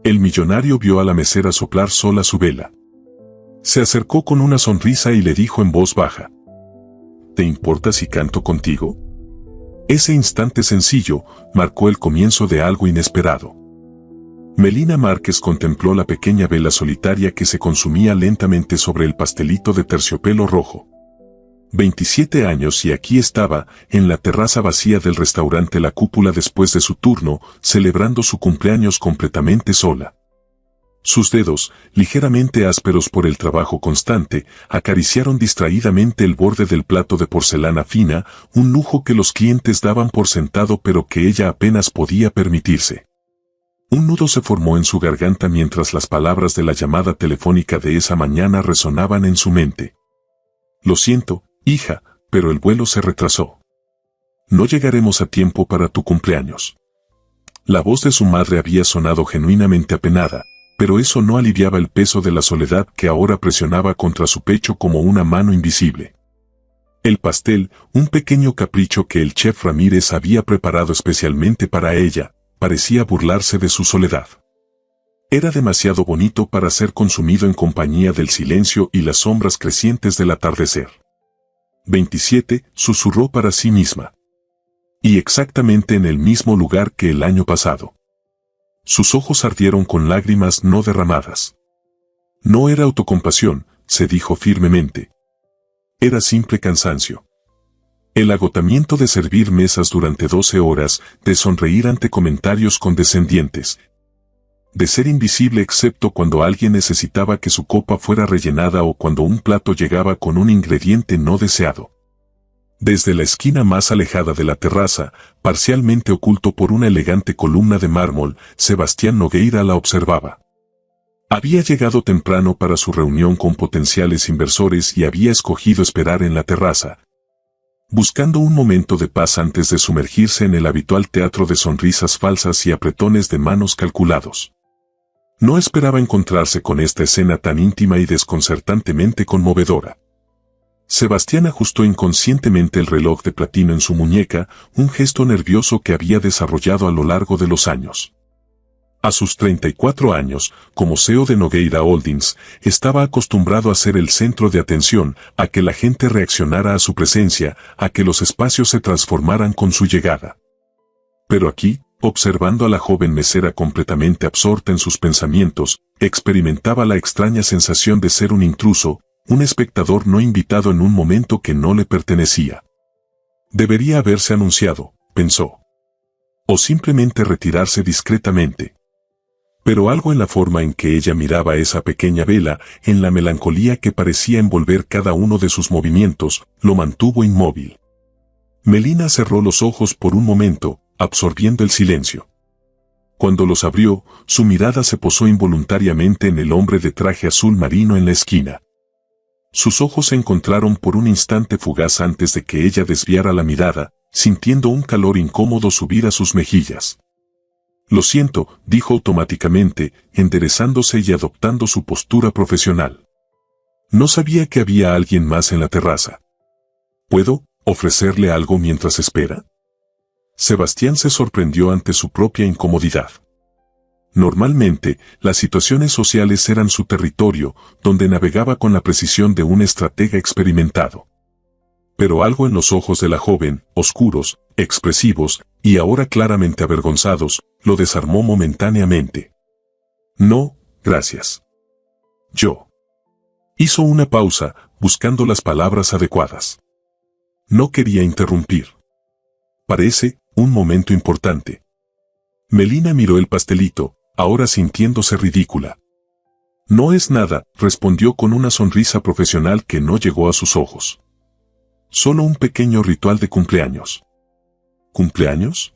El millonario vio a la mesera soplar sola su vela. Se acercó con una sonrisa y le dijo en voz baja: ¿Te importa si canto contigo? Ese instante sencillo marcó el comienzo de algo inesperado. Melina Márquez contempló la pequeña vela solitaria que se consumía lentamente sobre el pastelito de terciopelo rojo. 27 años y aquí estaba, en la terraza vacía del restaurante La Cúpula después de su turno, celebrando su cumpleaños completamente sola. Sus dedos, ligeramente ásperos por el trabajo constante, acariciaron distraídamente el borde del plato de porcelana fina, un lujo que los clientes daban por sentado pero que ella apenas podía permitirse. Un nudo se formó en su garganta mientras las palabras de la llamada telefónica de esa mañana resonaban en su mente. Lo siento, hija, pero el vuelo se retrasó. No llegaremos a tiempo para tu cumpleaños. La voz de su madre había sonado genuinamente apenada, pero eso no aliviaba el peso de la soledad que ahora presionaba contra su pecho como una mano invisible. El pastel, un pequeño capricho que el chef Ramírez había preparado especialmente para ella, parecía burlarse de su soledad. Era demasiado bonito para ser consumido en compañía del silencio y las sombras crecientes del atardecer. 27, susurró para sí misma. Y exactamente en el mismo lugar que el año pasado. Sus ojos ardieron con lágrimas no derramadas. No era autocompasión, se dijo firmemente. Era simple cansancio. El agotamiento de servir mesas durante 12 horas, de sonreír ante comentarios condescendientes, de ser invisible excepto cuando alguien necesitaba que su copa fuera rellenada o cuando un plato llegaba con un ingrediente no deseado. Desde la esquina más alejada de la terraza, parcialmente oculto por una elegante columna de mármol, Sebastián Nogueira la observaba. Había llegado temprano para su reunión con potenciales inversores y había escogido esperar en la terraza, buscando un momento de paz antes de sumergirse en el habitual teatro de sonrisas falsas y apretones de manos calculados. No esperaba encontrarse con esta escena tan íntima y desconcertantemente conmovedora. Sebastián ajustó inconscientemente el reloj de platino en su muñeca, un gesto nervioso que había desarrollado a lo largo de los años. A sus 34 años, como CEO de Nogueira Holdings, estaba acostumbrado a ser el centro de atención, a que la gente reaccionara a su presencia, a que los espacios se transformaran con su llegada. Pero aquí, observando a la joven mesera completamente absorta en sus pensamientos, experimentaba la extraña sensación de ser un intruso, un espectador no invitado en un momento que no le pertenecía. Debería haberse anunciado, pensó. O simplemente retirarse discretamente. Pero algo en la forma en que ella miraba esa pequeña vela, en la melancolía que parecía envolver cada uno de sus movimientos, lo mantuvo inmóvil. Melina cerró los ojos por un momento, absorbiendo el silencio. Cuando los abrió, su mirada se posó involuntariamente en el hombre de traje azul marino en la esquina. Sus ojos se encontraron por un instante fugaz antes de que ella desviara la mirada, sintiendo un calor incómodo subir a sus mejillas. Lo siento, dijo automáticamente, enderezándose y adoptando su postura profesional. No sabía que había alguien más en la terraza. ¿Puedo ofrecerle algo mientras espera? Sebastián se sorprendió ante su propia incomodidad. Normalmente, las situaciones sociales eran su territorio, donde navegaba con la precisión de un estratega experimentado. Pero algo en los ojos de la joven, oscuros, expresivos, y ahora claramente avergonzados, lo desarmó momentáneamente. No, gracias. Yo. Hizo una pausa, buscando las palabras adecuadas. No quería interrumpir. Parece un momento importante. Melina miró el pastelito, ahora sintiéndose ridícula. No es nada, respondió con una sonrisa profesional que no llegó a sus ojos. Solo un pequeño ritual de cumpleaños. ¿Cumpleaños?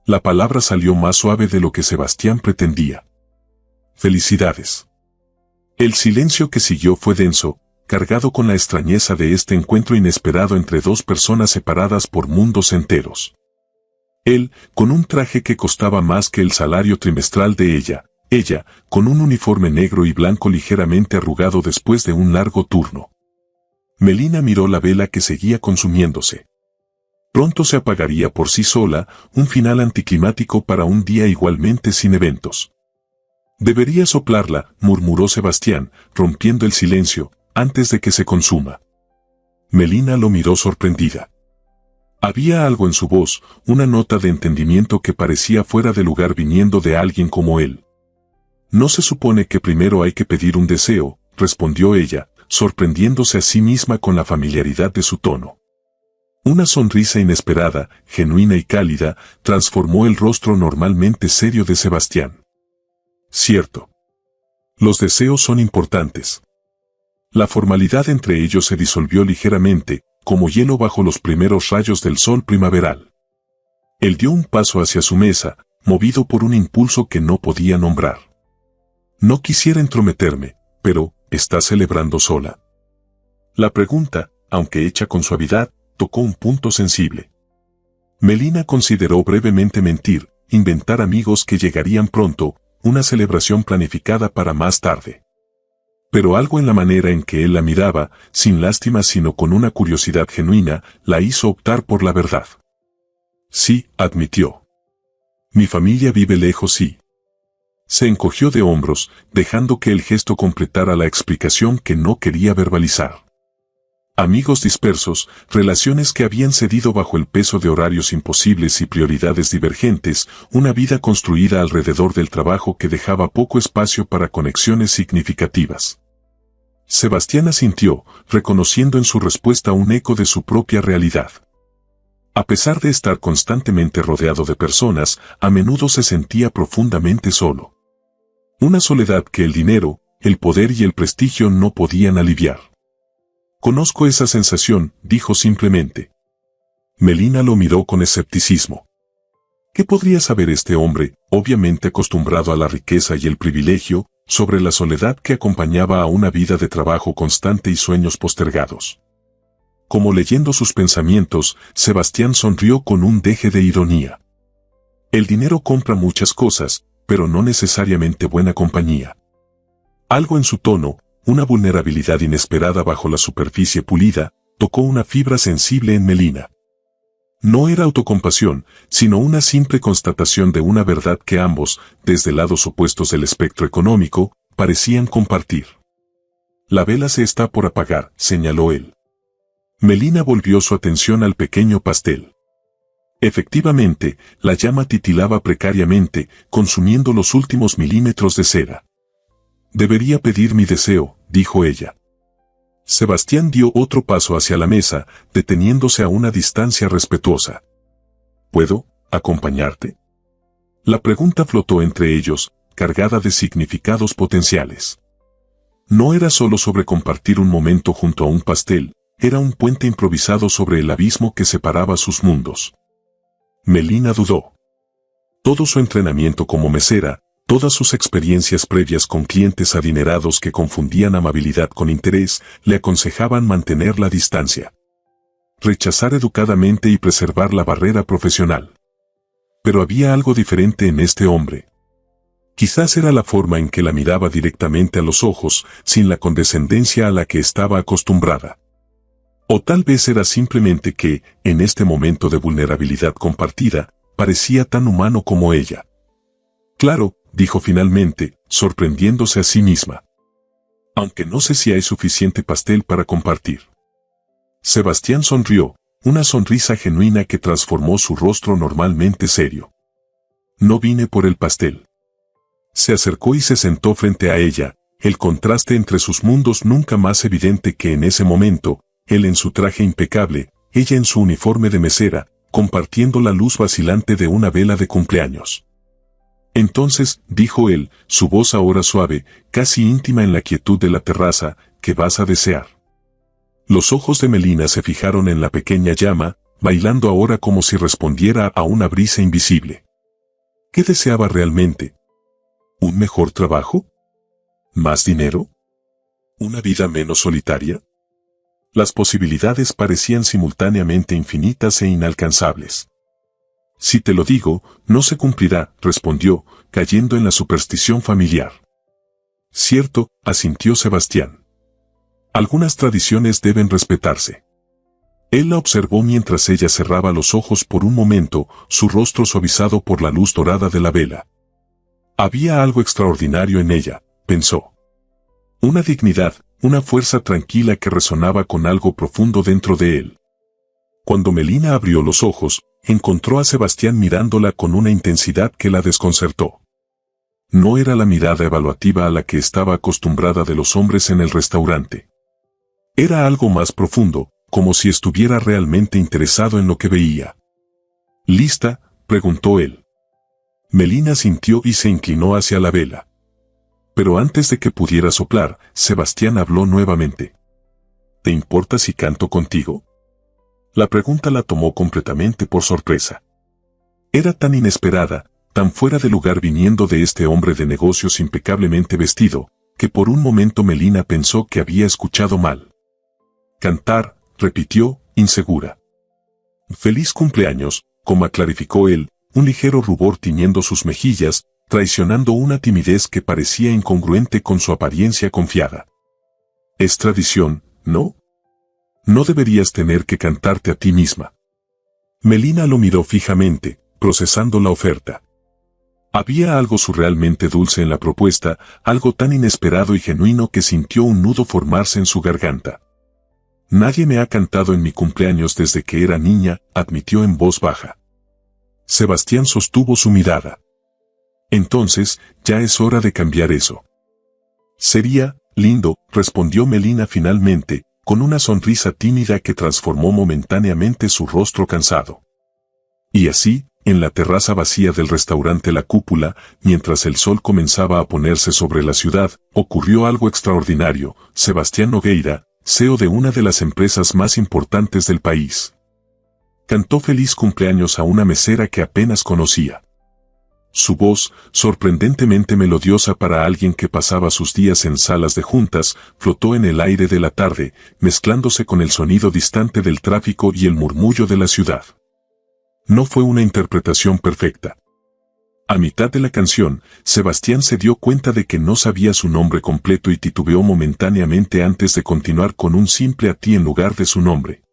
La palabra salió más suave de lo que Sebastián pretendía. Felicidades. El silencio que siguió fue denso, cargado con la extrañeza de este encuentro inesperado entre dos personas separadas por mundos enteros. Él, con un traje que costaba más que el salario trimestral de ella, con un uniforme negro y blanco ligeramente arrugado después de un largo turno. Melina miró la vela que seguía consumiéndose. Pronto se apagaría por sí sola, un final anticlimático para un día igualmente sin eventos. Debería soplarla, murmuró Sebastián, rompiendo el silencio, antes de que se consuma. Melina lo miró sorprendida. Había algo en su voz, una nota de entendimiento que parecía fuera de lugar viniendo de alguien como él. No se supone que primero hay que pedir un deseo, respondió ella, sorprendiéndose a sí misma con la familiaridad de su tono. Una sonrisa inesperada, genuina y cálida, transformó el rostro normalmente serio de Sebastián. Cierto. Los deseos son importantes. La formalidad entre ellos se disolvió ligeramente, como hielo bajo los primeros rayos del sol primaveral. Él dio un paso hacia su mesa, movido por un impulso que no podía nombrar. No quisiera entrometerme, pero, ¿estás celebrando sola? La pregunta, aunque hecha con suavidad, tocó un punto sensible. Melina consideró brevemente mentir, inventar amigos que llegarían pronto, una celebración planificada para más tarde. Pero algo en la manera en que él la miraba, sin lástima sino con una curiosidad genuina, la hizo optar por la verdad. Sí, admitió. Mi familia vive lejos y... Se encogió de hombros, dejando que el gesto completara la explicación que no quería verbalizar. Amigos dispersos, relaciones que habían cedido bajo el peso de horarios imposibles y prioridades divergentes, una vida construida alrededor del trabajo que dejaba poco espacio para conexiones significativas. Sebastián asintió, reconociendo en su respuesta un eco de su propia realidad. A pesar de estar constantemente rodeado de personas, a menudo se sentía profundamente solo. Una soledad que el dinero, el poder y el prestigio no podían aliviar. Conozco esa sensación, dijo simplemente. Melina lo miró con escepticismo. ¿Qué podría saber este hombre, obviamente acostumbrado a la riqueza y el privilegio, sobre la soledad que acompañaba a una vida de trabajo constante y sueños postergados? Como leyendo sus pensamientos, Sebastián sonrió con un deje de ironía. El dinero compra muchas cosas, pero no necesariamente buena compañía. Algo en su tono, una vulnerabilidad inesperada bajo la superficie pulida, tocó una fibra sensible en Melina. No era autocompasión, sino una simple constatación de una verdad que ambos, desde lados opuestos del espectro económico, parecían compartir. La vela se está por apagar, señaló él. Melina volvió su atención al pequeño pastel. Efectivamente, la llama titilaba precariamente, consumiendo los últimos milímetros de cera. Debería pedir mi deseo, dijo ella. Sebastián dio otro paso hacia la mesa, deteniéndose a una distancia respetuosa. ¿Puedo acompañarte? La pregunta flotó entre ellos, cargada de significados potenciales. No era solo sobre compartir un momento junto a un pastel, era un puente improvisado sobre el abismo que separaba sus mundos. Melina dudó. Todo su entrenamiento como mesera, todas sus experiencias previas con clientes adinerados que confundían amabilidad con interés, le aconsejaban mantener la distancia. Rechazar educadamente y preservar la barrera profesional. Pero había algo diferente en este hombre. Quizás era la forma en que la miraba directamente a los ojos, sin la condescendencia a la que estaba acostumbrada. O tal vez era simplemente que, en este momento de vulnerabilidad compartida, parecía tan humano como ella. Claro, dijo finalmente, sorprendiéndose a sí misma. Aunque no sé si hay suficiente pastel para compartir. Sebastián sonrió, una sonrisa genuina que transformó su rostro normalmente serio. No vine por el pastel. Se acercó y se sentó frente a ella, el contraste entre sus mundos nunca más evidente que en ese momento, él en su traje impecable, ella en su uniforme de mesera, compartiendo la luz vacilante de una vela de cumpleaños. Entonces, dijo él, su voz ahora suave, casi íntima en la quietud de la terraza, ¿qué vas a desear? Los ojos de Melina se fijaron en la pequeña llama, bailando ahora como si respondiera a una brisa invisible. ¿Qué deseaba realmente? ¿Un mejor trabajo? ¿Más dinero? ¿Una vida menos solitaria? Las posibilidades parecían simultáneamente infinitas e inalcanzables. Si te lo digo, no se cumplirá, respondió, cayendo en la superstición familiar. Cierto, asintió Sebastián. Algunas tradiciones deben respetarse. Él la observó mientras ella cerraba los ojos por un momento, su rostro suavizado por la luz dorada de la vela. Había algo extraordinario en ella, pensó. Una dignidad, una fuerza tranquila que resonaba con algo profundo dentro de él. Cuando Melina abrió los ojos, encontró a Sebastián mirándola con una intensidad que la desconcertó. No era la mirada evaluativa a la que estaba acostumbrada de los hombres en el restaurante. Era algo más profundo, como si estuviera realmente interesado en lo que veía. ¿Lista?, preguntó él. Melina sintió y se inclinó hacia la vela. Pero antes de que pudiera soplar, Sebastián habló nuevamente. ¿Te importa si canto contigo? La pregunta la tomó completamente por sorpresa. Era tan inesperada, tan fuera de lugar viniendo de este hombre de negocios impecablemente vestido, que por un momento Melina pensó que había escuchado mal. Cantar, repitió, insegura. Feliz cumpleaños, como clarificó él, un ligero rubor tiñendo sus mejillas, traicionando una timidez que parecía incongruente con su apariencia confiada. Es tradición, ¿no? No deberías tener que cantarte a ti misma. Melina lo miró fijamente, procesando la oferta. Había algo surrealmente dulce en la propuesta, algo tan inesperado y genuino que sintió un nudo formarse en su garganta. Nadie me ha cantado en mi cumpleaños desde que era niña, admitió en voz baja. Sebastián sostuvo su mirada. Entonces, ya es hora de cambiar eso. Sería lindo, respondió Melina finalmente, con una sonrisa tímida que transformó momentáneamente su rostro cansado. Y así, en la terraza vacía del restaurante La Cúpula, mientras el sol comenzaba a ponerse sobre la ciudad, ocurrió algo extraordinario. Sebastián Nogueira, CEO de una de las empresas más importantes del país, cantó feliz cumpleaños a una mesera que apenas conocía. Su voz, sorprendentemente melodiosa para alguien que pasaba sus días en salas de juntas, flotó en el aire de la tarde, mezclándose con el sonido distante del tráfico y el murmullo de la ciudad. No fue una interpretación perfecta. A mitad de la canción, Sebastián se dio cuenta de que no sabía su nombre completo y titubeó momentáneamente antes de continuar con un simple a ti en lugar de su nombre.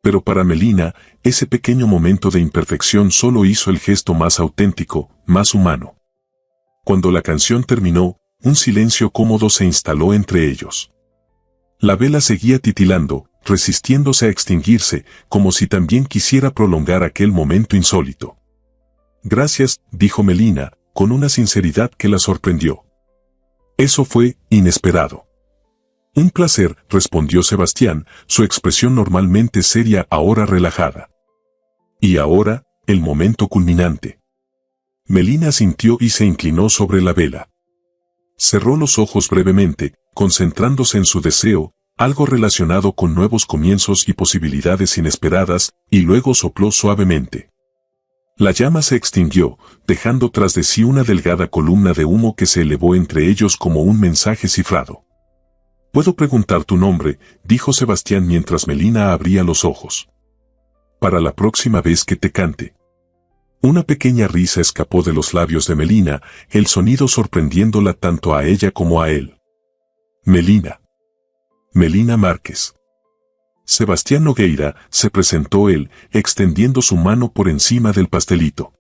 Pero para Melina, ese pequeño momento de imperfección solo hizo el gesto más auténtico, más humano. Cuando la canción terminó, un silencio cómodo se instaló entre ellos. La vela seguía titilando, resistiéndose a extinguirse, como si también quisiera prolongar aquel momento insólito. Gracias, dijo Melina, con una sinceridad que la sorprendió. Eso fue inesperado. Un placer, respondió Sebastián, su expresión normalmente seria ahora relajada. Y ahora, el momento culminante. Melina sintió y se inclinó sobre la vela. Cerró los ojos brevemente, concentrándose en su deseo, algo relacionado con nuevos comienzos y posibilidades inesperadas, y luego sopló suavemente. La llama se extinguió, dejando tras de sí una delgada columna de humo que se elevó entre ellos como un mensaje cifrado. «¿Puedo preguntar tu nombre?», dijo Sebastián mientras Melina abría los ojos. «Para la próxima vez que te cante». Una pequeña risa escapó de los labios de Melina, el sonido sorprendiéndola tanto a ella como a él. «Melina. Melina Márquez». Sebastián Nogueira, se presentó él, extendiendo su mano por encima del pastelito.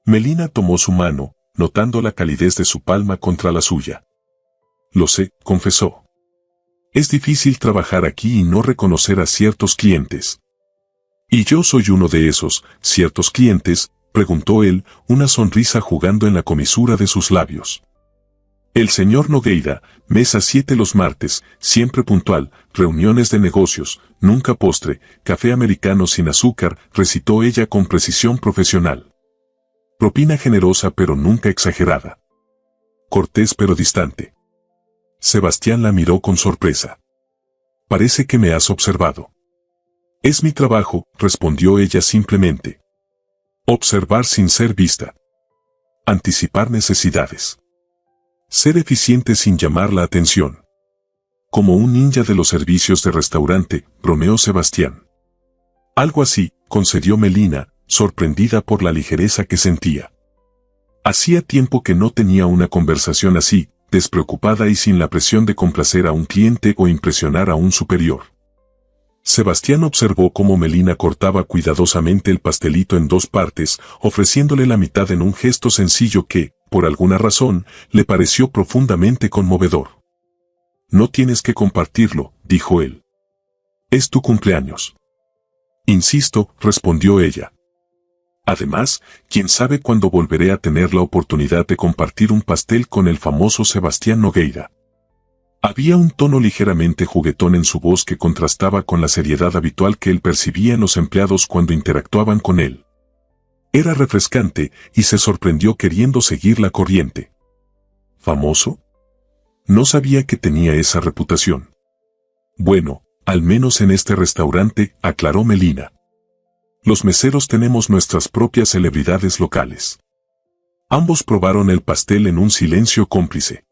Melina tomó su mano, notando la calidez de su palma contra la suya. «Lo sé», confesó. «Es difícil trabajar aquí y no reconocer a ciertos clientes». «¿Y yo soy uno de esos, ciertos clientes?», preguntó él, una sonrisa jugando en la comisura de sus labios. «El señor Nogueira, mesa 7 los martes, siempre puntual, reuniones de negocios, nunca postre, café americano sin azúcar», recitó ella con precisión profesional. «Propina generosa pero nunca exagerada. Cortés pero distante». Sebastián la miró con sorpresa. «Parece que me has observado». «Es mi trabajo», respondió ella simplemente. «Observar sin ser vista. Anticipar necesidades. Ser eficiente sin llamar la atención». «Como un ninja de los servicios de restaurante», bromeó Sebastián. «Algo así», concedió Melina, sorprendida por la ligereza que sentía. Hacía tiempo que no tenía una conversación así, despreocupada y sin la presión de complacer a un cliente o impresionar a un superior. Sebastián observó cómo Melina cortaba cuidadosamente el pastelito en 2 partes, ofreciéndole la mitad en un gesto sencillo que, por alguna razón, le pareció profundamente conmovedor. No tienes que compartirlo, dijo él. Es tu cumpleaños. Insisto, respondió ella. Además, quién sabe cuándo volveré a tener la oportunidad de compartir un pastel con el famoso Sebastián Nogueira. Había un tono ligeramente juguetón en su voz que contrastaba con la seriedad habitual que él percibía en los empleados cuando interactuaban con él. Era refrescante y se sorprendió queriendo seguir la corriente. ¿Famoso? No sabía que tenía esa reputación. Bueno, al menos en este restaurante, aclaró Melina. Los meseros tenemos nuestras propias celebridades locales. Ambos probaron el pastel en un silencio cómplice.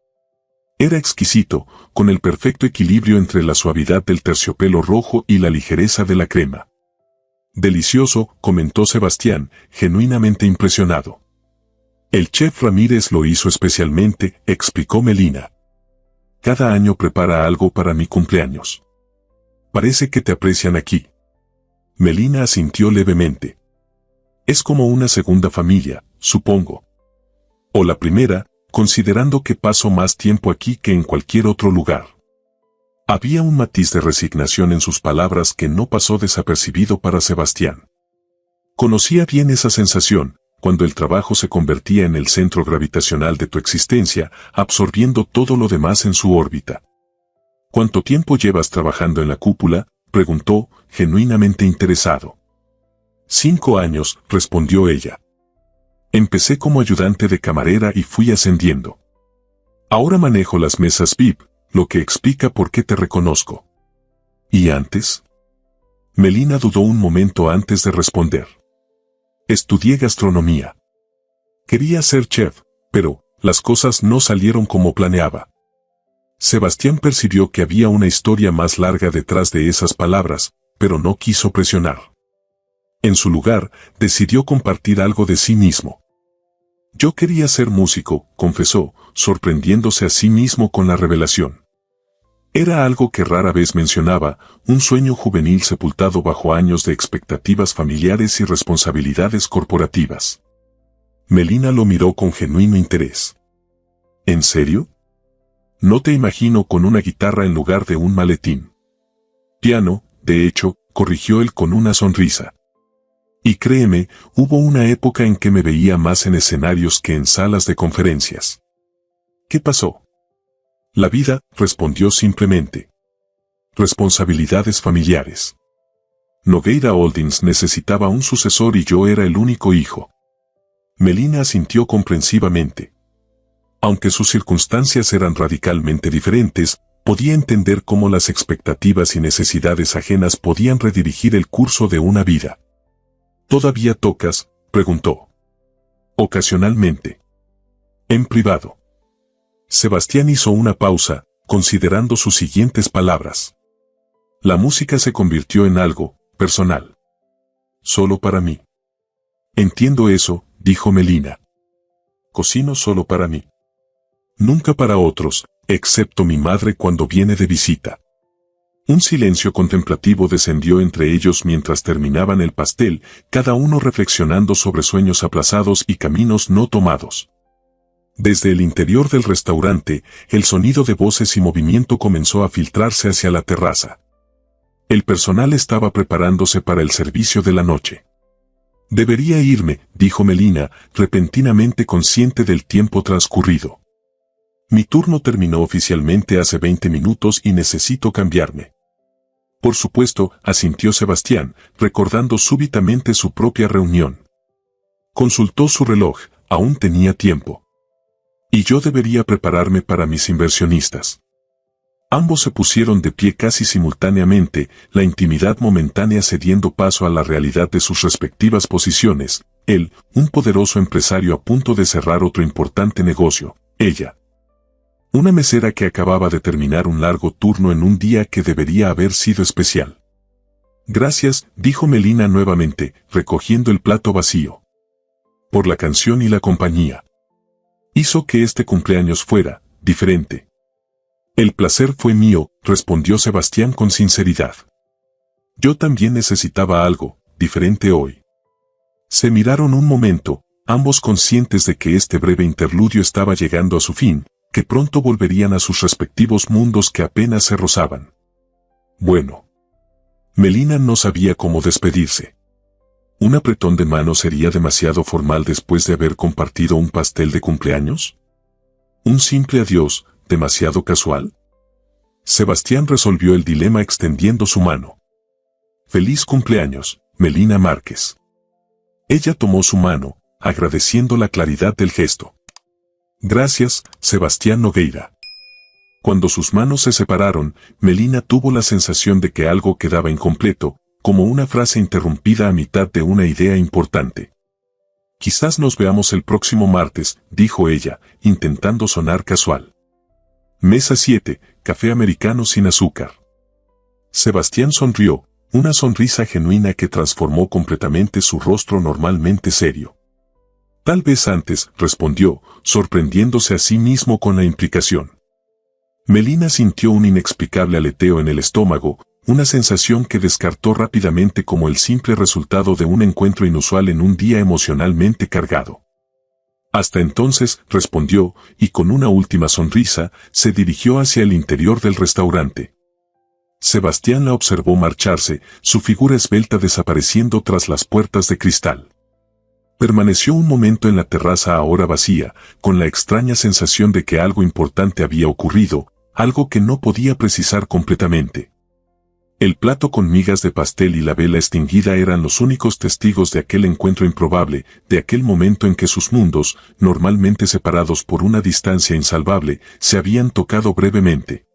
Era exquisito, con el perfecto equilibrio entre la suavidad del terciopelo rojo y la ligereza de la crema. Delicioso, comentó Sebastián, genuinamente impresionado. El chef Ramírez lo hizo especialmente, explicó Melina. Cada año prepara algo para mi cumpleaños. Parece que te aprecian aquí. Melina asintió levemente. Es como una segunda familia, supongo. O la primera, considerando que paso más tiempo aquí que en cualquier otro lugar. Había un matiz de resignación en sus palabras que no pasó desapercibido para Sebastián. Conocía bien esa sensación, cuando el trabajo se convertía en el centro gravitacional de tu existencia, absorbiendo todo lo demás en su órbita. ¿Cuánto tiempo llevas trabajando en la cúpula?, preguntó, genuinamente interesado. 5 años, respondió ella. Empecé como ayudante de camarera y fui ascendiendo. Ahora manejo las mesas VIP, lo que explica por qué te reconozco. ¿Y antes? Melina dudó un momento antes de responder. Estudié gastronomía. Quería ser chef, pero las cosas no salieron como planeaba. Sebastián percibió que había una historia más larga detrás de esas palabras, pero no quiso presionar. En su lugar, decidió compartir algo de sí mismo. Yo quería ser músico, confesó, sorprendiéndose a sí mismo con la revelación. Era algo que rara vez mencionaba, un sueño juvenil sepultado bajo años de expectativas familiares y responsabilidades corporativas. Melina lo miró con genuino interés. ¿En serio? No te imagino con una guitarra en lugar de un maletín. Piano, de hecho, corrigió él con una sonrisa. Y créeme, hubo una época en que me veía más en escenarios que en salas de conferencias. ¿Qué pasó? La vida, respondió simplemente. Responsabilidades familiares. Nogueira Holdings necesitaba un sucesor y yo era el único hijo. Melina asintió comprensivamente. Aunque sus circunstancias eran radicalmente diferentes, podía entender cómo las expectativas y necesidades ajenas podían redirigir el curso de una vida. ¿Todavía tocas?, preguntó. Ocasionalmente. En privado. Sebastián hizo una pausa, considerando sus siguientes palabras. La música se convirtió en algo personal. Solo para mí. Entiendo eso, dijo Melina. Cocino solo para mí. Nunca para otros, excepto mi madre cuando viene de visita. Un silencio contemplativo descendió entre ellos mientras terminaban el pastel, cada uno reflexionando sobre sueños aplazados y caminos no tomados. Desde el interior del restaurante, el sonido de voces y movimiento comenzó a filtrarse hacia la terraza. El personal estaba preparándose para el servicio de la noche. Debería irme, dijo Melina, repentinamente consciente del tiempo transcurrido. Mi turno terminó oficialmente hace 20 minutos y necesito cambiarme. Por supuesto, asintió Sebastián, recordando súbitamente su propia reunión. Consultó su reloj, aún tenía tiempo. Y yo debería prepararme para mis inversionistas. Ambos se pusieron de pie casi simultáneamente, la intimidad momentánea cediendo paso a la realidad de sus respectivas posiciones, él, un poderoso empresario a punto de cerrar otro importante negocio, ella. Una mesera que acababa de terminar un largo turno en un día que debería haber sido especial. Gracias, dijo Melina nuevamente, recogiendo el plato vacío. Por la canción y la compañía. Hizo que este cumpleaños fuera diferente. El placer fue mío, respondió Sebastián con sinceridad. Yo también necesitaba algo diferente hoy. Se miraron un momento, ambos conscientes de que este breve interludio estaba llegando a su fin, que pronto volverían a sus respectivos mundos que apenas se rozaban. Bueno. Melina no sabía cómo despedirse. ¿Un apretón de mano sería demasiado formal después de haber compartido un pastel de cumpleaños? ¿Un simple adiós, demasiado casual? Sebastián resolvió el dilema extendiendo su mano. «Feliz cumpleaños, Melina Márquez». Ella tomó su mano, agradeciendo la claridad del gesto. «Gracias, Sebastián Nogueira». Cuando sus manos se separaron, Melina tuvo la sensación de que algo quedaba incompleto, como una frase interrumpida a mitad de una idea importante. «Quizás nos veamos el próximo martes», dijo ella, intentando sonar casual. Mesa 7, café americano sin azúcar. Sebastián sonrió, una sonrisa genuina que transformó completamente su rostro normalmente serio. «Tal vez antes», respondió, sorprendiéndose a sí mismo con la implicación. Melina sintió un inexplicable aleteo en el estómago, una sensación que descartó rápidamente como el simple resultado de un encuentro inusual en un día emocionalmente cargado. «Hasta entonces», respondió, y con una última sonrisa, se dirigió hacia el interior del restaurante. Sebastián la observó marcharse, su figura esbelta desapareciendo tras las puertas de cristal. Permaneció un momento en la terraza ahora vacía, con la extraña sensación de que algo importante había ocurrido, algo que no podía precisar completamente. El plato con migas de pastel y la vela extinguida eran los únicos testigos de aquel encuentro improbable, de aquel momento en que sus mundos, normalmente separados por una distancia insalvable, se habían tocado brevemente.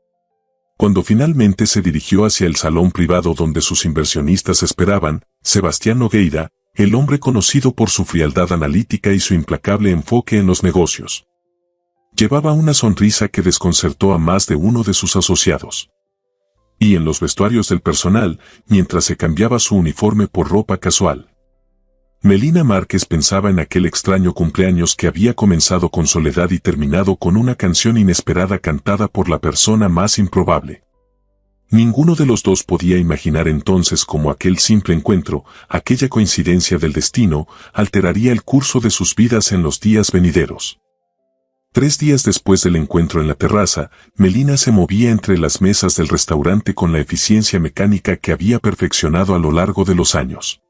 Cuando finalmente se dirigió hacia el salón privado donde sus inversionistas esperaban, Sebastián Nogueira, el hombre conocido por su frialdad analítica y su implacable enfoque en los negocios, llevaba una sonrisa que desconcertó a más de uno de sus asociados. Y en los vestuarios del personal, mientras se cambiaba su uniforme por ropa casual, Melina Márquez pensaba en aquel extraño cumpleaños que había comenzado con soledad y terminado con una canción inesperada cantada por la persona más improbable. Ninguno de los dos podía imaginar entonces cómo aquel simple encuentro, aquella coincidencia del destino, alteraría el curso de sus vidas en los días venideros. 3 días después del encuentro en la terraza, Melina se movía entre las mesas del restaurante con la eficiencia mecánica que había perfeccionado a lo largo de los años.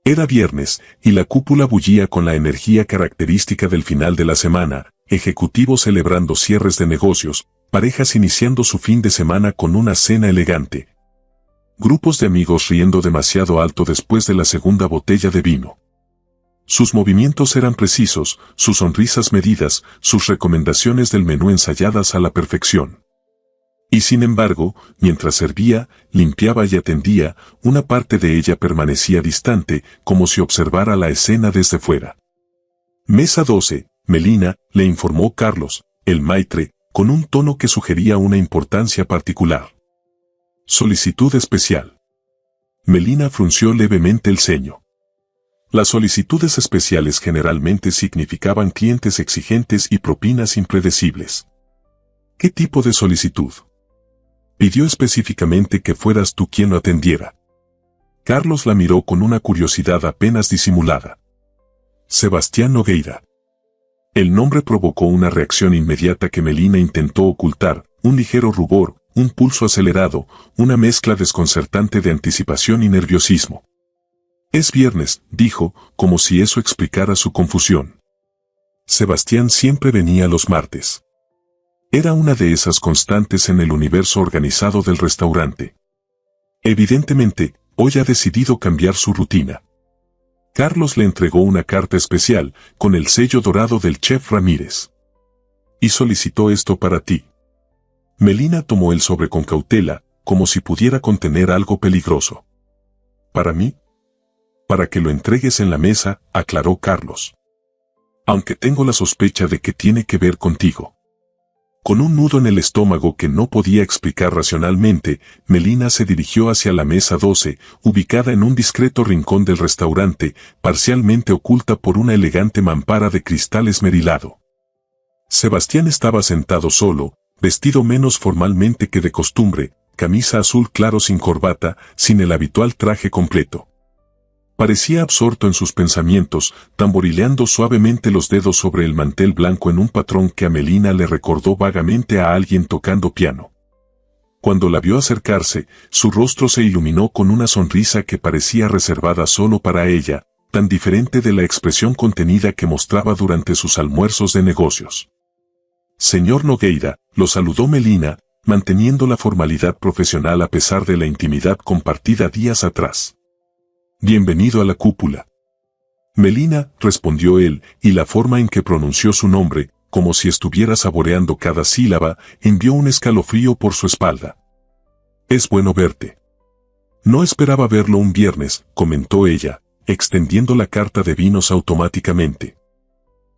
Era viernes, y la cúpula bullía con la energía característica del final de la semana, ejecutivos celebrando cierres de negocios, parejas iniciando su fin de semana con una cena elegante. Grupos de amigos riendo demasiado alto después de la segunda botella de vino. Sus movimientos eran precisos, sus sonrisas medidas, sus recomendaciones del menú ensayadas a la perfección. Y sin embargo, mientras servía, limpiaba y atendía, una parte de ella permanecía distante, como si observara la escena desde fuera. Mesa 12, Melina, le informó Carlos, el maitre, con un tono que sugería una importancia particular. Solicitud especial. Melina frunció levemente el ceño. Las solicitudes especiales generalmente significaban clientes exigentes y propinas impredecibles. ¿Qué tipo de solicitud? Pidió específicamente que fueras tú quien lo atendiera. Carlos la miró con una curiosidad apenas disimulada. Sebastián Nogueira. El nombre provocó una reacción inmediata que Melina intentó ocultar, un ligero rubor, un pulso acelerado, una mezcla desconcertante de anticipación y nerviosismo. «Es viernes», dijo, como si eso explicara su confusión. Sebastián siempre venía los martes. Era una de esas constantes en el universo organizado del restaurante. Evidentemente, hoy ha decidido cambiar su rutina. Carlos le entregó una carta especial, con el sello dorado del chef Ramírez. Y solicitó esto para ti. Melina tomó el sobre con cautela, como si pudiera contener algo peligroso. ¿Para mí? Para que lo entregues en la mesa, aclaró Carlos. Aunque tengo la sospecha de que tiene que ver contigo. Con un nudo en el estómago que no podía explicar racionalmente, Melina se dirigió hacia la mesa 12, ubicada en un discreto rincón del restaurante, parcialmente oculta por una elegante mampara de cristal esmerilado. Sebastián estaba sentado solo, vestido menos formalmente que de costumbre, camisa azul claro sin corbata, sin el habitual traje completo. Parecía absorto en sus pensamientos, tamborileando suavemente los dedos sobre el mantel blanco en un patrón que a Melina le recordó vagamente a alguien tocando piano. Cuando la vio acercarse, su rostro se iluminó con una sonrisa que parecía reservada solo para ella, tan diferente de la expresión contenida que mostraba durante sus almuerzos de negocios. Señor Nogueira, lo saludó Melina, manteniendo la formalidad profesional a pesar de la intimidad compartida días atrás. Bienvenido a la cúpula. Melina, respondió él, y la forma en que pronunció su nombre, como si estuviera saboreando cada sílaba, envió un escalofrío por su espalda. Es bueno verte. No esperaba verlo un viernes, comentó ella, extendiendo la carta de vinos automáticamente.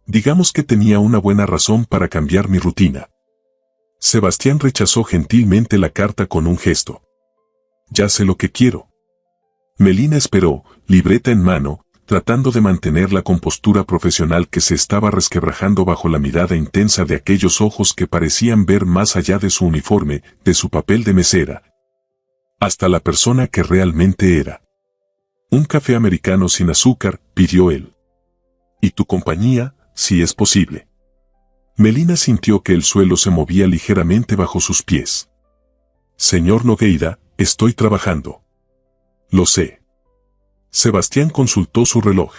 Digamos que tenía una buena razón para cambiar mi rutina. Sebastián rechazó gentilmente la carta con un gesto. Ya sé lo que quiero. Melina esperó, libreta en mano, tratando de mantener la compostura profesional que se estaba resquebrajando bajo la mirada intensa de aquellos ojos que parecían ver más allá de su uniforme, de su papel de mesera, hasta la persona que realmente era. Un café americano sin azúcar, pidió él. Y tu compañía, si es posible. Melina sintió que el suelo se movía ligeramente bajo sus pies. Señor Nogueira, estoy trabajando. Lo sé. Sebastián consultó su reloj.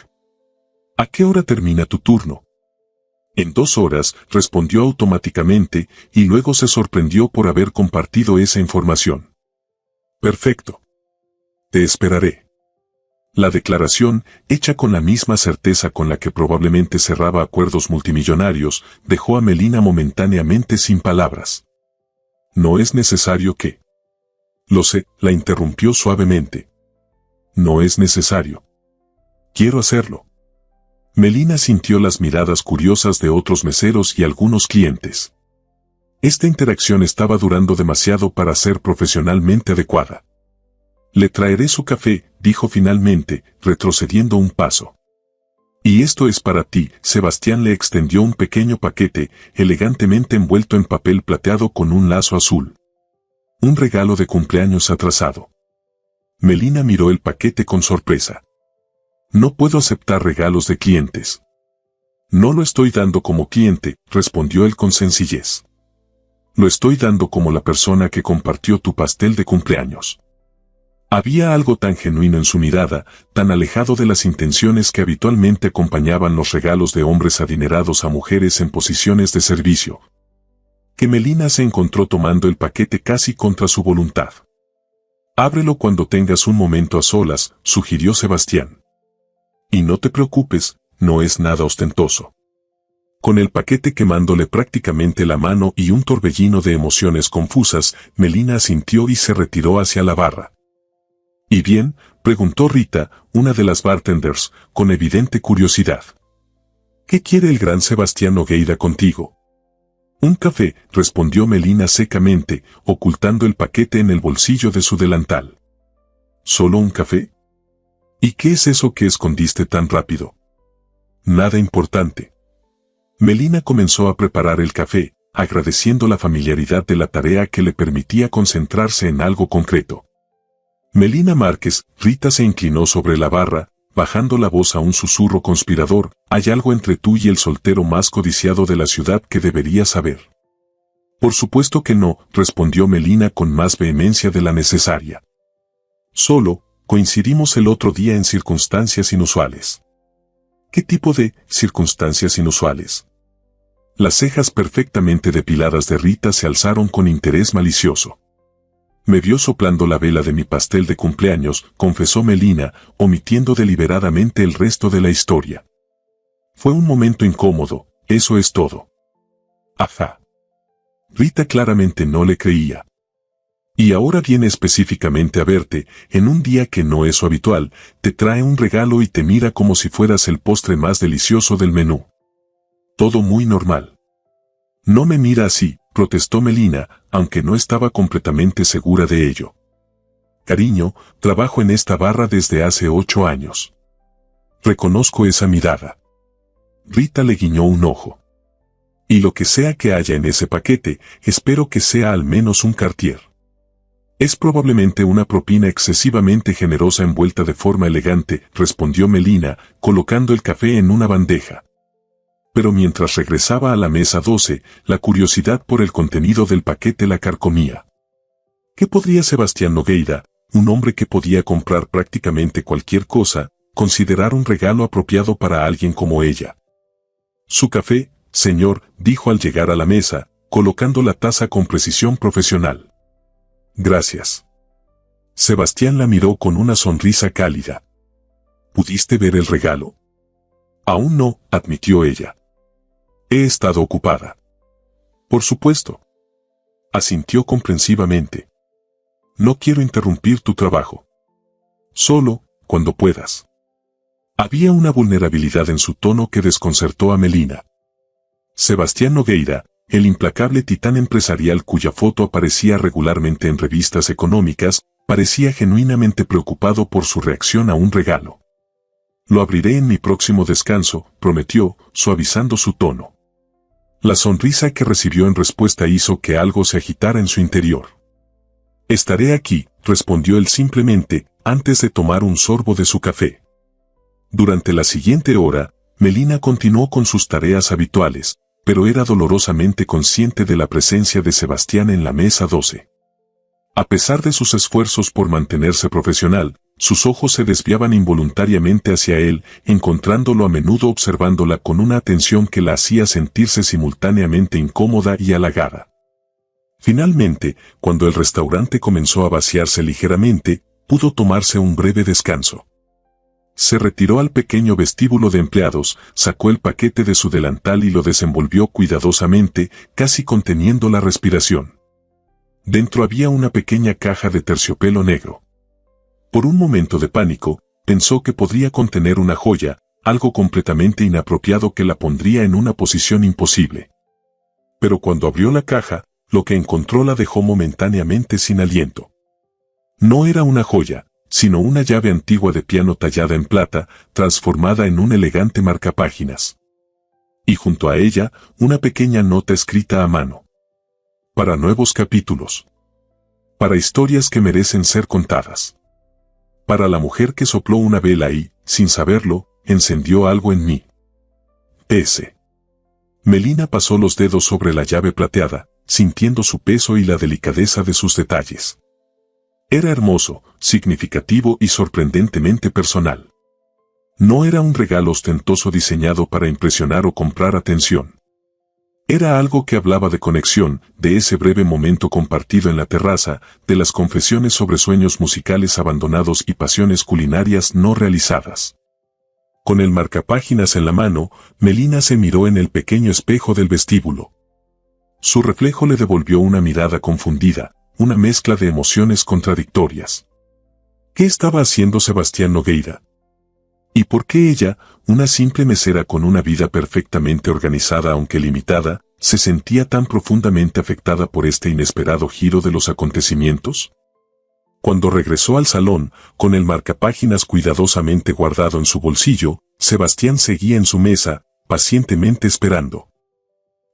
¿A qué hora termina tu turno? En 2 horas, respondió automáticamente, y luego se sorprendió por haber compartido esa información. Perfecto. Te esperaré. La declaración, hecha con la misma certeza con la que probablemente cerraba acuerdos multimillonarios, dejó a Melina momentáneamente sin palabras. No es necesario que... Lo sé, la interrumpió suavemente. No es necesario. Quiero hacerlo. Melina sintió las miradas curiosas de otros meseros y algunos clientes. Esta interacción estaba durando demasiado para ser profesionalmente adecuada. Le traeré su café, dijo finalmente, retrocediendo un paso. Y esto es para ti. Sebastián le extendió un pequeño paquete, elegantemente envuelto en papel plateado con un lazo azul. Un regalo de cumpleaños atrasado. Melina miró el paquete con sorpresa. No puedo aceptar regalos de clientes. No lo estoy dando como cliente, respondió él con sencillez. Lo estoy dando como la persona que compartió tu pastel de cumpleaños. Había algo tan genuino en su mirada, tan alejado de las intenciones que habitualmente acompañaban los regalos de hombres adinerados a mujeres en posiciones de servicio, que Melina se encontró tomando el paquete casi contra su voluntad. Ábrelo cuando tengas un momento a solas, sugirió Sebastián. Y no te preocupes, no es nada ostentoso. Con el paquete quemándole prácticamente la mano y un torbellino de emociones confusas, Melina asintió y se retiró hacia la barra. ¿Y bien?, preguntó Rita, una de las bartenders, con evidente curiosidad. ¿Qué quiere el gran Sebastián Nogueira contigo? Un café, respondió Melina secamente, ocultando el paquete en el bolsillo de su delantal. ¿Solo un café? ¿Y qué es eso que escondiste tan rápido? Nada importante. Melina comenzó a preparar el café, agradeciendo la familiaridad de la tarea que le permitía concentrarse en algo concreto. Melina Márquez, Rita se inclinó sobre la barra, bajando la voz a un susurro conspirador, hay algo entre tú y el soltero más codiciado de la ciudad que deberías saber. Por supuesto que no, respondió Melina con más vehemencia de la necesaria. Solo, coincidimos el otro día en circunstancias inusuales. ¿Qué tipo de circunstancias inusuales? Las cejas perfectamente depiladas de Rita se alzaron con interés malicioso. Me vio soplando la vela de mi pastel de cumpleaños, confesó Melina, omitiendo deliberadamente el resto de la historia. Fue un momento incómodo, eso es todo. Ajá. Rita claramente no le creía. Y ahora viene específicamente a verte, en un día que no es su habitual, te trae un regalo y te mira como si fueras el postre más delicioso del menú. Todo muy normal. No me mira así, protestó Melina, aunque no estaba completamente segura de ello. Cariño, trabajo en esta barra desde hace 8 años. Reconozco esa mirada. Rita le guiñó un ojo. Y lo que sea que haya en ese paquete, espero que sea al menos un Cartier. Es probablemente una propina excesivamente generosa envuelta de forma elegante, respondió Melina, colocando el café en una bandeja. Pero mientras regresaba a la mesa 12, la curiosidad por el contenido del paquete la carcomía. ¿Qué podría Sebastián Nogueira, un hombre que podía comprar prácticamente cualquier cosa, considerar un regalo apropiado para alguien como ella? Su café, señor, dijo al llegar a la mesa, colocando la taza con precisión profesional. Gracias. Sebastián la miró con una sonrisa cálida. ¿Pudiste ver el regalo? Aún no, admitió ella. He estado ocupada. Por supuesto. Asintió comprensivamente. No quiero interrumpir tu trabajo. Solo, cuando puedas. Había una vulnerabilidad en su tono que desconcertó a Melina. Sebastián Nogueira, el implacable titán empresarial cuya foto aparecía regularmente en revistas económicas, parecía genuinamente preocupado por su reacción a un regalo. Lo abriré en mi próximo descanso, prometió, suavizando su tono. La sonrisa que recibió en respuesta hizo que algo se agitara en su interior. Estaré aquí, respondió él simplemente, antes de tomar un sorbo de su café. Durante la siguiente hora, Melina continuó con sus tareas habituales, pero era dolorosamente consciente de la presencia de Sebastián en la mesa 12. A pesar de sus esfuerzos por mantenerse profesional, sus ojos se desviaban involuntariamente hacia él, encontrándolo a menudo observándola con una atención que la hacía sentirse simultáneamente incómoda y halagada. Finalmente, cuando el restaurante comenzó a vaciarse ligeramente, pudo tomarse un breve descanso. Se retiró al pequeño vestíbulo de empleados, sacó el paquete de su delantal y lo desenvolvió cuidadosamente, casi conteniendo la respiración. Dentro había una pequeña caja de terciopelo negro. Por un momento de pánico, pensó que podría contener una joya, algo completamente inapropiado que la pondría en una posición imposible. Pero cuando abrió la caja, lo que encontró la dejó momentáneamente sin aliento. No era una joya, sino una llave antigua de piano tallada en plata, transformada en un elegante marcapáginas. Y junto a ella, una pequeña nota escrita a mano. Para nuevos capítulos. Para historias que merecen ser contadas. Para la mujer que sopló una vela y, sin saberlo, encendió algo en mí. P.S. Melina pasó los dedos sobre la llave plateada, sintiendo su peso y la delicadeza de sus detalles. Era hermoso, significativo y sorprendentemente personal. No era un regalo ostentoso diseñado para impresionar o comprar atención. Era algo que hablaba de conexión, de ese breve momento compartido en la terraza, de las confesiones sobre sueños musicales abandonados y pasiones culinarias no realizadas. Con el marcapáginas en la mano, Melina se miró en el pequeño espejo del vestíbulo. Su reflejo le devolvió una mirada confundida, una mezcla de emociones contradictorias. ¿Qué estaba haciendo Sebastián Nogueira? ¿Y por qué ella, una simple mesera con una vida perfectamente organizada aunque limitada, se sentía tan profundamente afectada por este inesperado giro de los acontecimientos? Cuando regresó al salón, con el marcapáginas cuidadosamente guardado en su bolsillo, Sebastián seguía en su mesa, pacientemente esperando.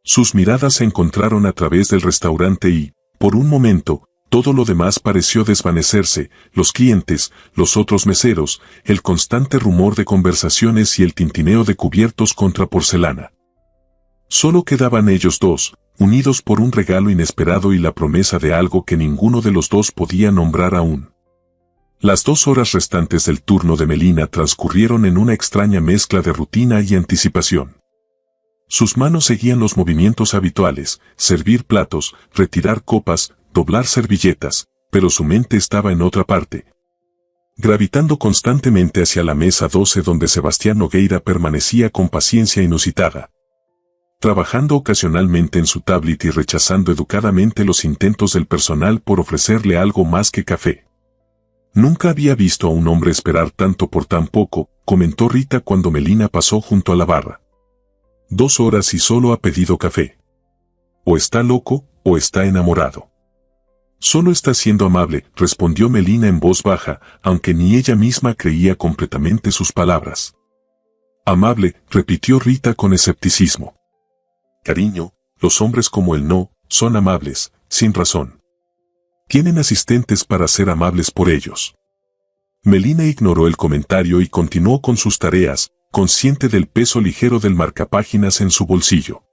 Sus miradas se encontraron a través del restaurante y, por un momento, todo lo demás pareció desvanecerse, los clientes, los otros meseros, el constante rumor de conversaciones y el tintineo de cubiertos contra porcelana. Solo quedaban ellos dos, unidos por un regalo inesperado y la promesa de algo que ninguno de los dos podía nombrar aún. Las 2 horas restantes del turno de Melina transcurrieron en una extraña mezcla de rutina y anticipación. Sus manos seguían los movimientos habituales, servir platos, retirar copas, doblar servilletas, pero su mente estaba en otra parte. Gravitando constantemente hacia la mesa 12 donde Sebastián Nogueira permanecía con paciencia inusitada. Trabajando ocasionalmente en su tablet y rechazando educadamente los intentos del personal por ofrecerle algo más que café. Nunca había visto a un hombre esperar tanto por tan poco, comentó Rita cuando Melina pasó junto a la barra. 2 horas y solo ha pedido café. O está loco, o está enamorado. Solo está siendo amable, respondió Melina en voz baja, aunque ni ella misma creía completamente sus palabras. Amable, repitió Rita con escepticismo. Cariño, los hombres como él no, son amables, sin razón. Tienen asistentes para ser amables por ellos. Melina ignoró el comentario y continuó con sus tareas, consciente del peso ligero del marcapáginas en su bolsillo.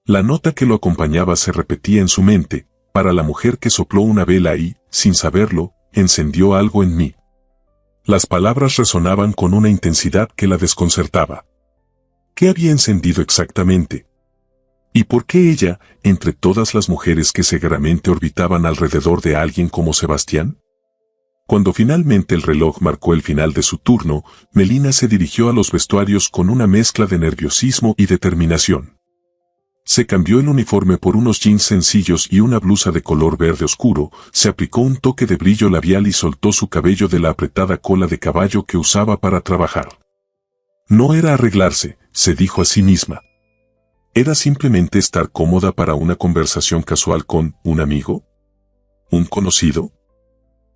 La nota que lo acompañaba se repetía en su mente: para la mujer que sopló una vela y, sin saberlo, encendió algo en mí. Las palabras resonaban con una intensidad que la desconcertaba. ¿Qué había encendido exactamente? ¿Y por qué ella, entre todas las mujeres que cegaramente orbitaban alrededor de alguien como Sebastián? Cuando finalmente el reloj marcó el final de su turno, Melina se dirigió a los vestuarios con una mezcla de nerviosismo y determinación. Se cambió el uniforme por unos jeans sencillos y una blusa de color verde oscuro, se aplicó un toque de brillo labial y soltó su cabello de la apretada cola de caballo que usaba para trabajar. No era arreglarse, se dijo a sí misma. Era simplemente estar cómoda para una conversación casual con un amigo, un conocido,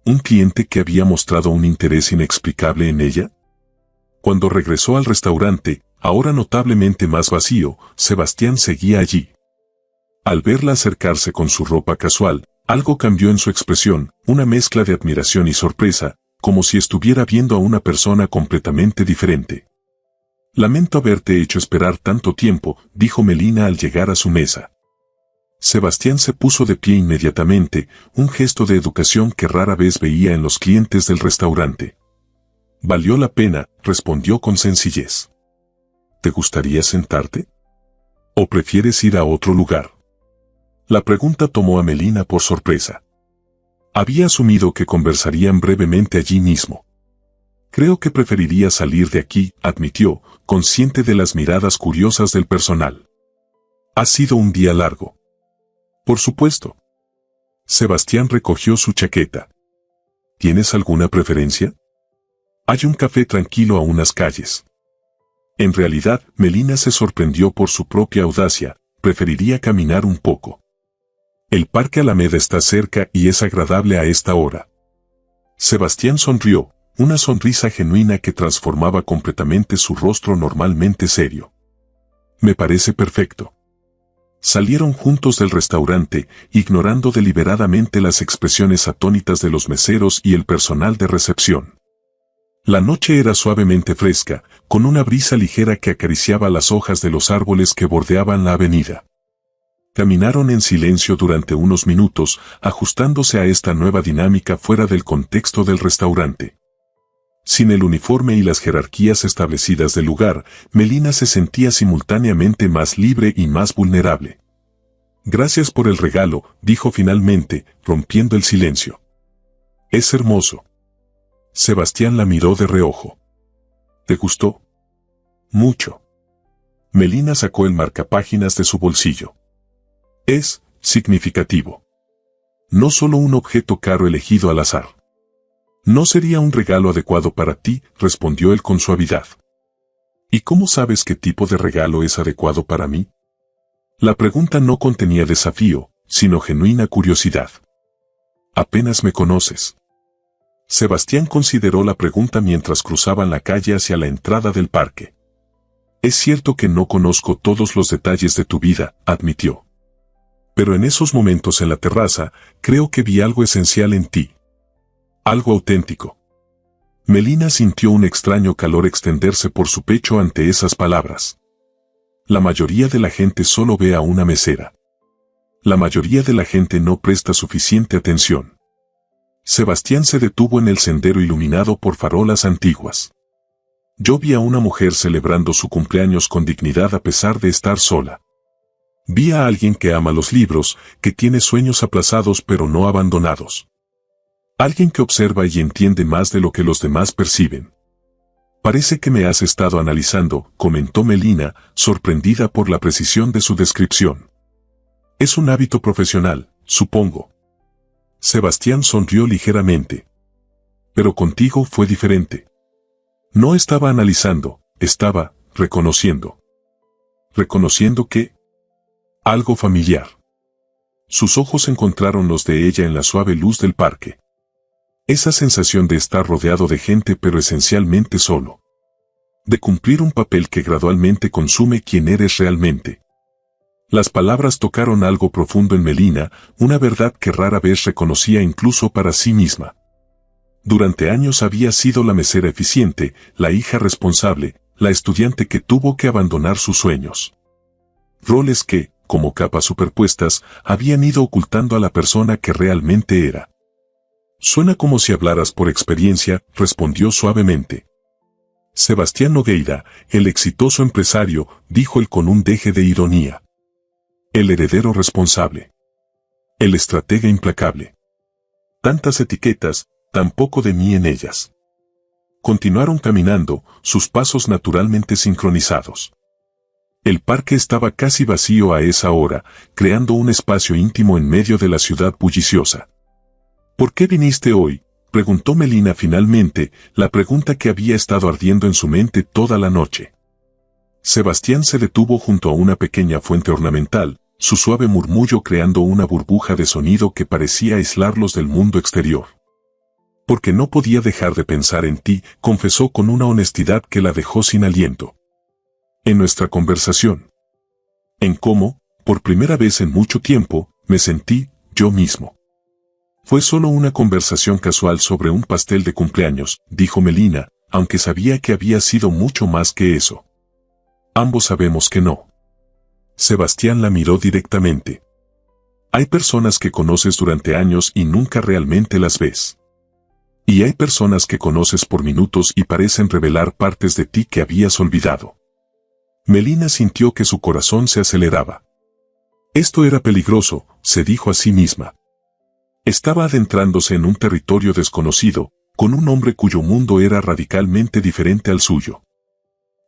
un cliente que había mostrado un interés inexplicable en ella. Cuando regresó al restaurante, ahora notablemente más vacío, Sebastián seguía allí. Al verla acercarse con su ropa casual, algo cambió en su expresión, una mezcla de admiración y sorpresa, como si estuviera viendo a una persona completamente diferente. «Lamento haberte hecho esperar tanto tiempo», dijo Melina al llegar a su mesa. Sebastián se puso de pie inmediatamente, un gesto de educación que rara vez veía en los clientes del restaurante. «Valió la pena», respondió con sencillez. «¿Te gustaría sentarte? ¿O prefieres ir a otro lugar?». La pregunta tomó a Melina por sorpresa. Había asumido que conversarían brevemente allí mismo. «Creo que preferiría salir de aquí», admitió, consciente de las miradas curiosas del personal. «Ha sido un día largo». «Por supuesto». Sebastián recogió su chaqueta. «¿Tienes alguna preferencia? Hay un café tranquilo a unas calles». En realidad, Melina se sorprendió por su propia audacia, preferiría caminar un poco. «El Parque Alameda está cerca y es agradable a esta hora». Sebastián sonrió, una sonrisa genuina que transformaba completamente su rostro normalmente serio. «Me parece perfecto». Salieron juntos del restaurante, ignorando deliberadamente las expresiones atónitas de los meseros y el personal de recepción. La noche era suavemente fresca, con una brisa ligera que acariciaba las hojas de los árboles que bordeaban la avenida. Caminaron en silencio durante unos minutos, ajustándose a esta nueva dinámica fuera del contexto del restaurante. Sin el uniforme y las jerarquías establecidas del lugar, Melina se sentía simultáneamente más libre y más vulnerable. «Gracias por el regalo», dijo finalmente, rompiendo el silencio. «Es hermoso». Sebastián la miró de reojo. «¿Te gustó?» «Mucho». Melina sacó el marcapáginas de su bolsillo. «Es significativo. No solo un objeto caro elegido al azar». «No sería un regalo adecuado para ti», respondió él con suavidad. «¿Y cómo sabes qué tipo de regalo es adecuado para mí?». La pregunta no contenía desafío, sino genuina curiosidad. «Apenas me conoces». Sebastián consideró la pregunta mientras cruzaban la calle hacia la entrada del parque. «Es cierto que no conozco todos los detalles de tu vida», admitió. «Pero en esos momentos en la terraza, creo que vi algo esencial en ti. Algo auténtico». Melina sintió un extraño calor extenderse por su pecho ante esas palabras. La mayoría de la gente solo ve a una mesera. La mayoría de la gente no presta suficiente atención. Sebastián se detuvo en el sendero iluminado por farolas antiguas. «Yo vi a una mujer celebrando su cumpleaños con dignidad a pesar de estar sola. Vi a alguien que ama los libros, que tiene sueños aplazados pero no abandonados. Alguien que observa y entiende más de lo que los demás perciben». «Parece que me has estado analizando», comentó Melina, sorprendida por la precisión de su descripción. «Es un hábito profesional, supongo». Sebastián sonrió ligeramente. «Pero contigo fue diferente». «No estaba analizando, estaba reconociendo». «¿Reconociendo qué?». «Algo familiar». Sus ojos encontraron los de ella en la suave luz del parque. Esa sensación de estar rodeado de gente pero esencialmente solo. De cumplir un papel que gradualmente consume quién eres realmente. Las palabras tocaron algo profundo en Melina, una verdad que rara vez reconocía incluso para sí misma. Durante años había sido la mesera eficiente, la hija responsable, la estudiante que tuvo que abandonar sus sueños. Roles que, como capas superpuestas, habían ido ocultando a la persona que realmente era. Suena como si hablaras por experiencia, respondió suavemente. Sebastián Nogueira, el exitoso empresario, dijo él con un deje de ironía. El heredero responsable. El estratega implacable. Tantas etiquetas, tan poco de mí en ellas. Continuaron caminando, sus pasos naturalmente sincronizados. El parque estaba casi vacío a esa hora, creando un espacio íntimo en medio de la ciudad bulliciosa. ¿Por qué viniste hoy?, preguntó Melina finalmente, la pregunta que había estado ardiendo en su mente toda la noche. Sebastián se detuvo junto a una pequeña fuente ornamental, su suave murmullo creando una burbuja de sonido que parecía aislarlos del mundo exterior. Porque no podía dejar de pensar en ti, confesó con una honestidad que la dejó sin aliento. En nuestra conversación. En cómo, por primera vez en mucho tiempo, me sentí yo mismo. Fue solo una conversación casual sobre un pastel de cumpleaños, dijo Melina, aunque sabía que había sido mucho más que eso. Ambos sabemos que no. Sebastián la miró directamente. Hay personas que conoces durante años y nunca realmente las ves. Y hay personas que conoces por minutos y parecen revelar partes de ti que habías olvidado. Melina sintió que su corazón se aceleraba. Esto era peligroso, se dijo a sí misma. Estaba adentrándose en un territorio desconocido, con un hombre cuyo mundo era radicalmente diferente al suyo.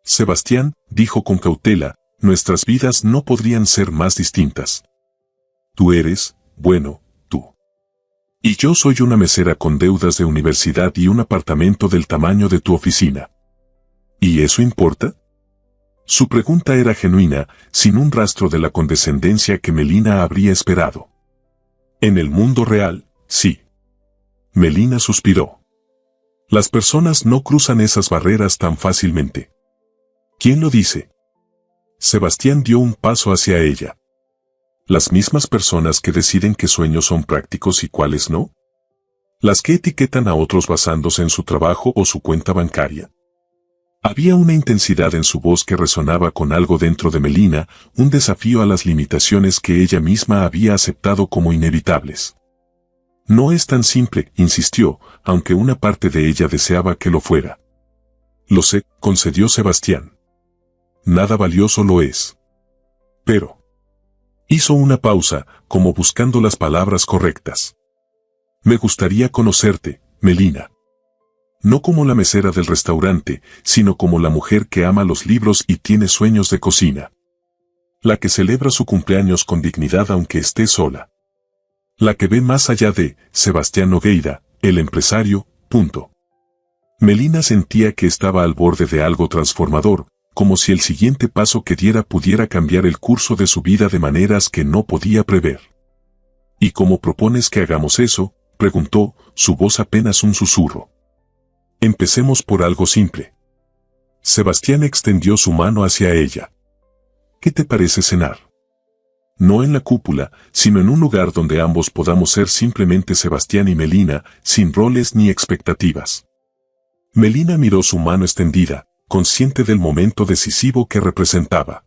Sebastián, dijo con cautela, nuestras vidas no podrían ser más distintas. Tú eres, bueno, tú. Y yo soy una mesera con deudas de universidad y un apartamento del tamaño de tu oficina. ¿Y eso importa? Su pregunta era genuina, sin un rastro de la condescendencia que Melina habría esperado. En el mundo real, sí. Melina suspiró. Las personas no cruzan esas barreras tan fácilmente. ¿Quién lo dice? Sebastián dio un paso hacia ella. Las mismas personas que deciden qué sueños son prácticos y cuáles no. Las que etiquetan a otros basándose en su trabajo o su cuenta bancaria. Había una intensidad en su voz que resonaba con algo dentro de Melina, un desafío a las limitaciones que ella misma había aceptado como inevitables. No es tan simple, insistió, aunque una parte de ella deseaba que lo fuera. Lo sé, concedió Sebastián. Nada valioso lo es. Pero... hizo una pausa, como buscando las palabras correctas. Me gustaría conocerte, Melina. No como la mesera del restaurante, sino como la mujer que ama los libros y tiene sueños de cocina. La que celebra su cumpleaños con dignidad aunque esté sola. La que ve más allá de Sebastián Nogueira, el empresario, punto. Melina sentía que estaba al borde de algo transformador, como si el siguiente paso que diera pudiera cambiar el curso de su vida de maneras que no podía prever. ¿Y cómo propones que hagamos eso?, preguntó, su voz apenas un susurro. Empecemos por algo simple. Sebastián extendió su mano hacia ella. ¿Qué te parece cenar? No en la cúpula, sino en un lugar donde ambos podamos ser simplemente Sebastián y Melina, sin roles ni expectativas. Melina miró su mano extendida, consciente del momento decisivo que representaba.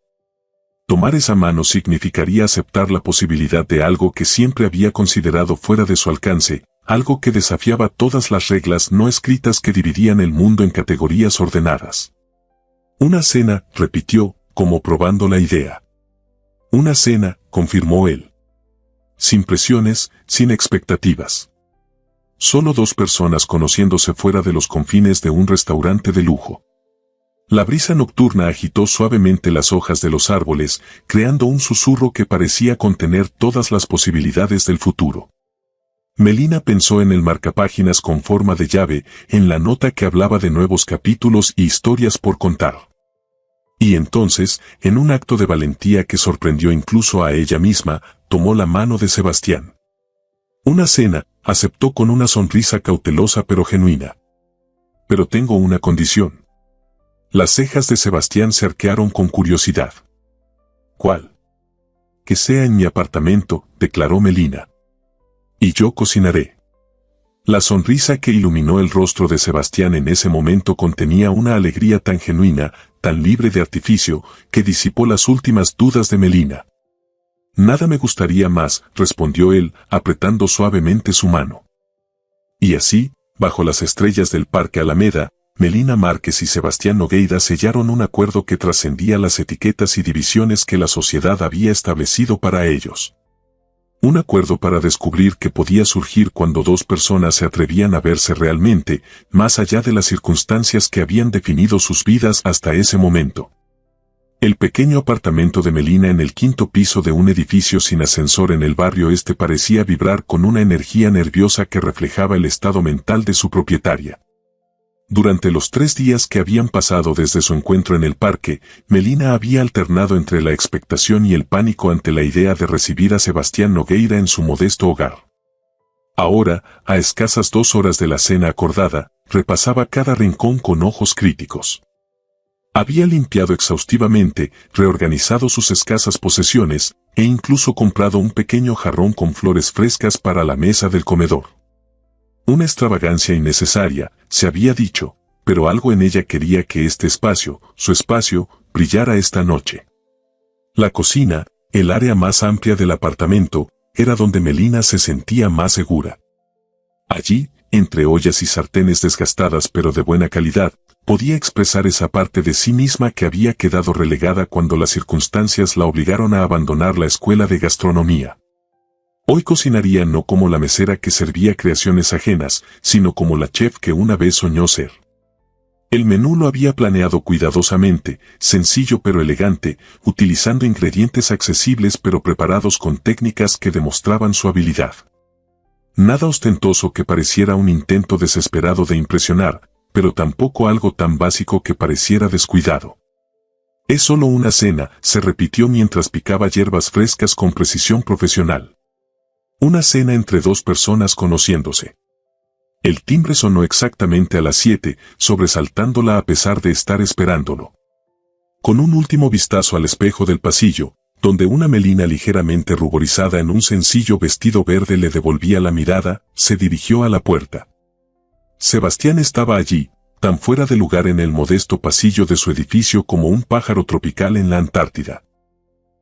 Tomar esa mano significaría aceptar la posibilidad de algo que siempre había considerado fuera de su alcance, algo que desafiaba todas las reglas no escritas que dividían el mundo en categorías ordenadas. Una cena, repitió, como probando la idea. Una cena, confirmó él. Sin presiones, sin expectativas. Solo dos personas conociéndose fuera de los confines de un restaurante de lujo. La brisa nocturna agitó suavemente las hojas de los árboles, creando un susurro que parecía contener todas las posibilidades del futuro. Melina pensó en el marcapáginas con forma de llave, en la nota que hablaba de nuevos capítulos y historias por contar. Y entonces, en un acto de valentía que sorprendió incluso a ella misma, tomó la mano de Sebastián. Una cena, aceptó con una sonrisa cautelosa pero genuina. Pero tengo una condición. Las cejas de Sebastián se arquearon con curiosidad. ¿Cuál? que sea en mi apartamento, declaró Melina. Y yo cocinaré. La sonrisa que iluminó el rostro de Sebastián en ese momento contenía una alegría tan genuina, tan libre de artificio, que disipó las últimas dudas de Melina. Nada me gustaría más, respondió él, apretando suavemente su mano. Y así, bajo las estrellas del Parque Alameda, Melina Márquez y Sebastián Nogueira sellaron un acuerdo que trascendía las etiquetas y divisiones que la sociedad había establecido para ellos. Un acuerdo para descubrir que podía surgir cuando dos personas se atrevían a verse realmente, más allá de las circunstancias que habían definido sus vidas hasta ese momento. El pequeño apartamento de Melina en el 5º piso de un edificio sin ascensor en el barrio este parecía vibrar con una energía nerviosa que reflejaba el estado mental de su propietaria. Durante los 3 días que habían pasado desde su encuentro en el parque, Melina había alternado entre la expectación y el pánico ante la idea de recibir a Sebastián Nogueira en su modesto hogar. Ahora, a escasas 2 horas de la cena acordada, repasaba cada rincón con ojos críticos. Había limpiado exhaustivamente, reorganizado sus escasas posesiones, e incluso comprado un pequeño jarrón con flores frescas para la mesa del comedor. Una extravagancia innecesaria, se había dicho, pero algo en ella quería que este espacio, su espacio, brillara esta noche. La cocina, el área más amplia del apartamento, era donde Melina se sentía más segura. Allí, entre ollas y sartenes desgastadas pero de buena calidad, podía expresar esa parte de sí misma que había quedado relegada cuando las circunstancias la obligaron a abandonar la escuela de gastronomía. Hoy cocinaría no como la mesera que servía creaciones ajenas, sino como la chef que una vez soñó ser. El menú lo había planeado cuidadosamente, sencillo pero elegante, utilizando ingredientes accesibles pero preparados con técnicas que demostraban su habilidad. Nada ostentoso que pareciera un intento desesperado de impresionar, pero tampoco algo tan básico que pareciera descuidado. Es solo una cena, se repitió mientras picaba hierbas frescas con precisión profesional. Una cena entre 2 personas conociéndose. El timbre sonó exactamente a las 7, sobresaltándola a pesar de estar esperándolo. Con un último vistazo al espejo del pasillo, donde una Melina ligeramente ruborizada en un sencillo vestido verde le devolvía la mirada, se dirigió a la puerta. Sebastián estaba allí, tan fuera de lugar en el modesto pasillo de su edificio como un pájaro tropical en la Antártida.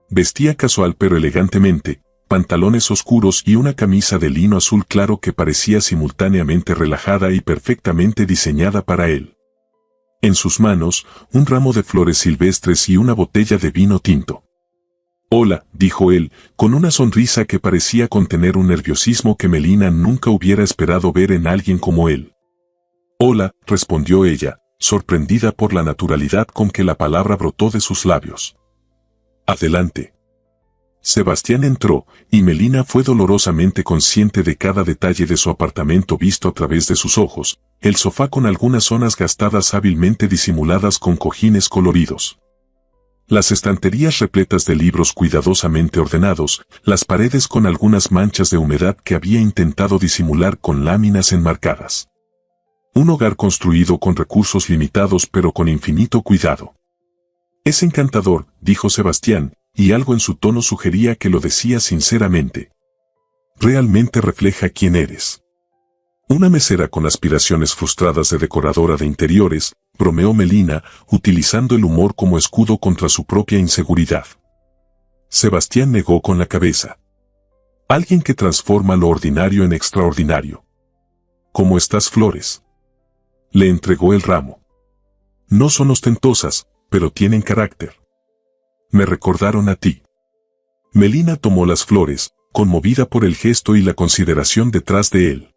Vestía casual pero elegantemente, pantalones oscuros y una camisa de lino azul claro que parecía simultáneamente relajada y perfectamente diseñada para él. En sus manos, un ramo de flores silvestres y una botella de vino tinto. «Hola», dijo él, con una sonrisa que parecía contener un nerviosismo que Melina nunca hubiera esperado ver en alguien como él. «Hola», respondió ella, sorprendida por la naturalidad con que la palabra brotó de sus labios. «Adelante». Sebastián entró, y Melina fue dolorosamente consciente de cada detalle de su apartamento visto a través de sus ojos, el sofá con algunas zonas gastadas hábilmente disimuladas con cojines coloridos. Las estanterías repletas de libros cuidadosamente ordenados, las paredes con algunas manchas de humedad que había intentado disimular con láminas enmarcadas. Un hogar construido con recursos limitados pero con infinito cuidado. «Es encantador», dijo Sebastián, y algo en su tono sugería que lo decía sinceramente. «Realmente refleja quién eres». Una mesera con aspiraciones frustradas de decoradora de interiores, bromeó Melina, utilizando el humor como escudo contra su propia inseguridad. Sebastián negó con la cabeza. «Alguien que transforma lo ordinario en extraordinario». «¿Cómo estas flores?». Le entregó el ramo. «No son ostentosas, pero tienen carácter. Me recordaron a ti». Melina tomó las flores, conmovida por el gesto y la consideración detrás de él.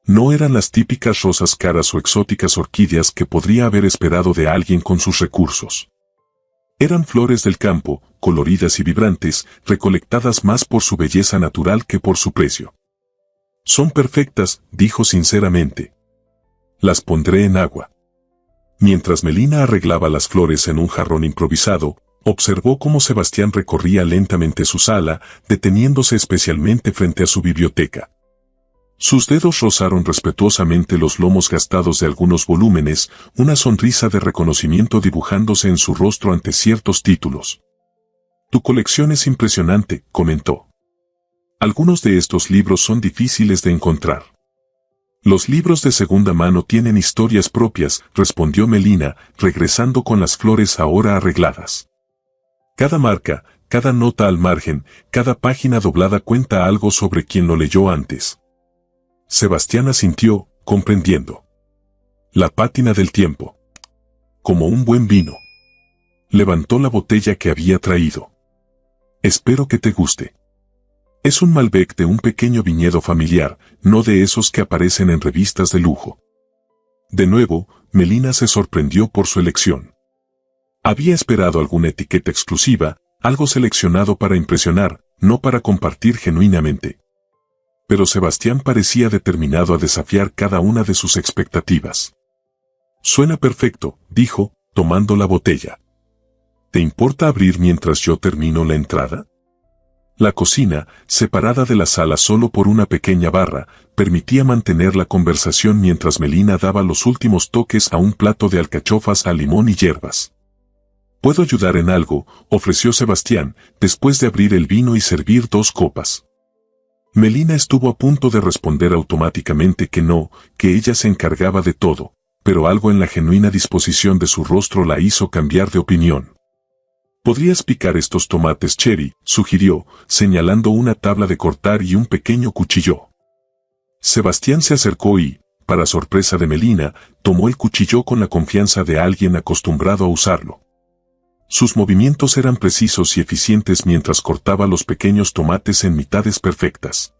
No eran las típicas rosas caras o exóticas orquídeas que podría haber esperado de alguien con sus recursos. Eran flores del campo, coloridas y vibrantes, recolectadas más por su belleza natural que por su precio. «Son perfectas», dijo sinceramente. «Las pondré en agua». Mientras Melina arreglaba las flores en un jarrón improvisado, observó cómo Sebastián recorría lentamente su sala, deteniéndose especialmente frente a su biblioteca. Sus dedos rozaron respetuosamente los lomos gastados de algunos volúmenes, una sonrisa de reconocimiento dibujándose en su rostro ante ciertos títulos. Tu colección es impresionante, comentó. Algunos de estos libros son difíciles de encontrar. Los libros de segunda mano tienen historias propias, respondió Melina, regresando con las flores ahora arregladas. Cada marca, cada nota al margen, cada página doblada cuenta algo sobre quien lo leyó antes. Sebastián asintió, comprendiendo. La pátina del tiempo. Como un buen vino. Levantó la botella que había traído. Espero que te guste. Es un Malbec de un pequeño viñedo familiar, no de esos que aparecen en revistas de lujo. De nuevo, Melina se sorprendió por su elección. Había esperado alguna etiqueta exclusiva, algo seleccionado para impresionar, no para compartir genuinamente. Pero Sebastián parecía determinado a desafiar cada una de sus expectativas. Suena perfecto, dijo, tomando la botella. ¿Te importa abrir mientras yo termino la entrada? La cocina, separada de la sala solo por una pequeña barra, permitía mantener la conversación mientras Melina daba los últimos toques a un plato de alcachofas a limón y hierbas. ¿Puedo ayudar en algo?, ofreció Sebastián, después de abrir el vino y servir 2 copas. Melina estuvo a punto de responder automáticamente que no, que ella se encargaba de todo, pero algo en la genuina disposición de su rostro la hizo cambiar de opinión. «¿Podrías picar estos tomates cherry?», sugirió, señalando una tabla de cortar y un pequeño cuchillo. Sebastián se acercó y, para sorpresa de Melina, tomó el cuchillo con la confianza de alguien acostumbrado a usarlo. Sus movimientos eran precisos y eficientes mientras cortaba los pequeños tomates en mitades perfectas.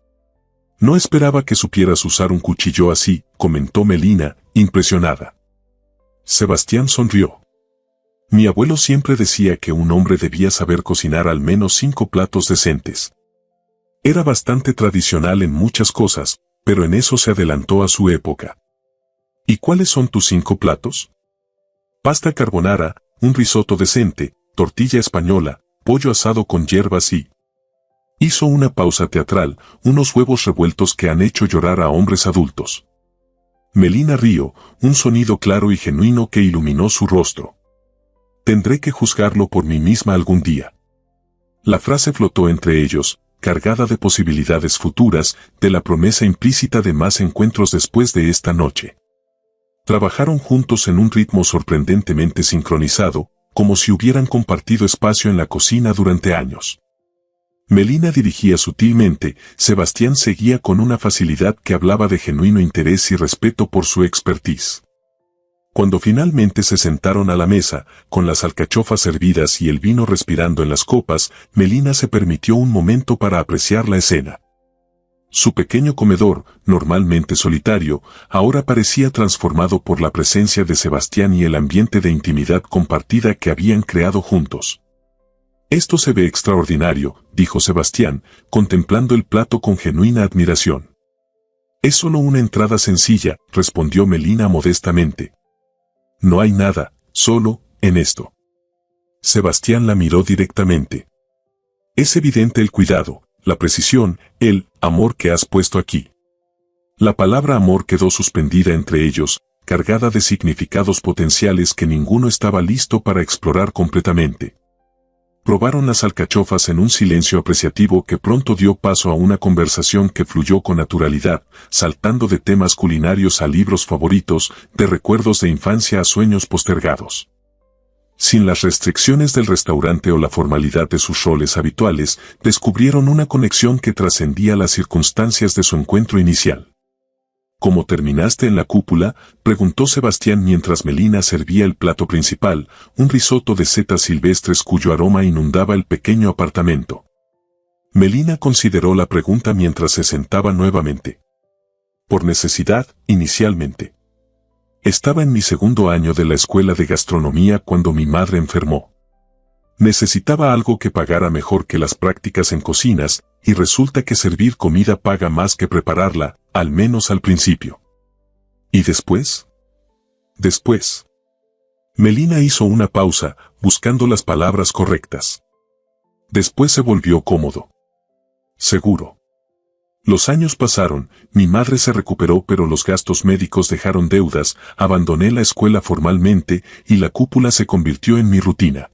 «No esperaba que supieras usar un cuchillo así», comentó Melina, impresionada. Sebastián sonrió. Mi abuelo siempre decía que un hombre debía saber cocinar al menos 5 platos decentes. Era bastante tradicional en muchas cosas, pero en eso se adelantó a su época. ¿Y cuáles son tus 5 platos? Pasta carbonara, un risotto decente, tortilla española, pollo asado con hierbas y... Hizo una pausa teatral, unos huevos revueltos que han hecho llorar a hombres adultos. Melina rió, un sonido claro y genuino que iluminó su rostro. Tendré que juzgarlo por mí misma algún día. La frase flotó entre ellos, cargada de posibilidades futuras, de la promesa implícita de más encuentros después de esta noche. Trabajaron juntos en un ritmo sorprendentemente sincronizado, como si hubieran compartido espacio en la cocina durante años. Melina dirigía sutilmente, Sebastián seguía con una facilidad que hablaba de genuino interés y respeto por su expertise. Cuando finalmente se sentaron a la mesa, con las alcachofas servidas y el vino respirando en las copas, Melina se permitió un momento para apreciar la escena. Su pequeño comedor, normalmente solitario, ahora parecía transformado por la presencia de Sebastián y el ambiente de intimidad compartida que habían creado juntos. «Esto se ve extraordinario», dijo Sebastián, contemplando el plato con genuina admiración. «Es solo una entrada sencilla», respondió Melina modestamente. «No hay nada, solo, en esto». Sebastián la miró directamente. «Es evidente el cuidado, la precisión, el amor que has puesto aquí». La palabra amor quedó suspendida entre ellos, cargada de significados potenciales que ninguno estaba listo para explorar completamente. Probaron las alcachofas en un silencio apreciativo que pronto dio paso a una conversación que fluyó con naturalidad, saltando de temas culinarios a libros favoritos, de recuerdos de infancia a sueños postergados. Sin las restricciones del restaurante o la formalidad de sus roles habituales, descubrieron una conexión que trascendía las circunstancias de su encuentro inicial. «¿Cómo terminaste en la cúpula?», preguntó Sebastián mientras Melina servía el plato principal, un risotto de setas silvestres cuyo aroma inundaba el pequeño apartamento. Melina consideró la pregunta mientras se sentaba nuevamente. «Por necesidad, inicialmente. Estaba en mi 2º año de la escuela de gastronomía cuando mi madre enfermó. Necesitaba algo que pagara mejor que las prácticas en cocinas, y resulta que servir comida paga más que prepararla, al menos al principio». «¿Y después?». «Después». Melina hizo una pausa, buscando las palabras correctas. «Después se volvió cómodo». «Seguro». Los años pasaron, mi madre se recuperó pero los gastos médicos dejaron deudas, abandoné la escuela formalmente y la cúpula se convirtió en mi rutina.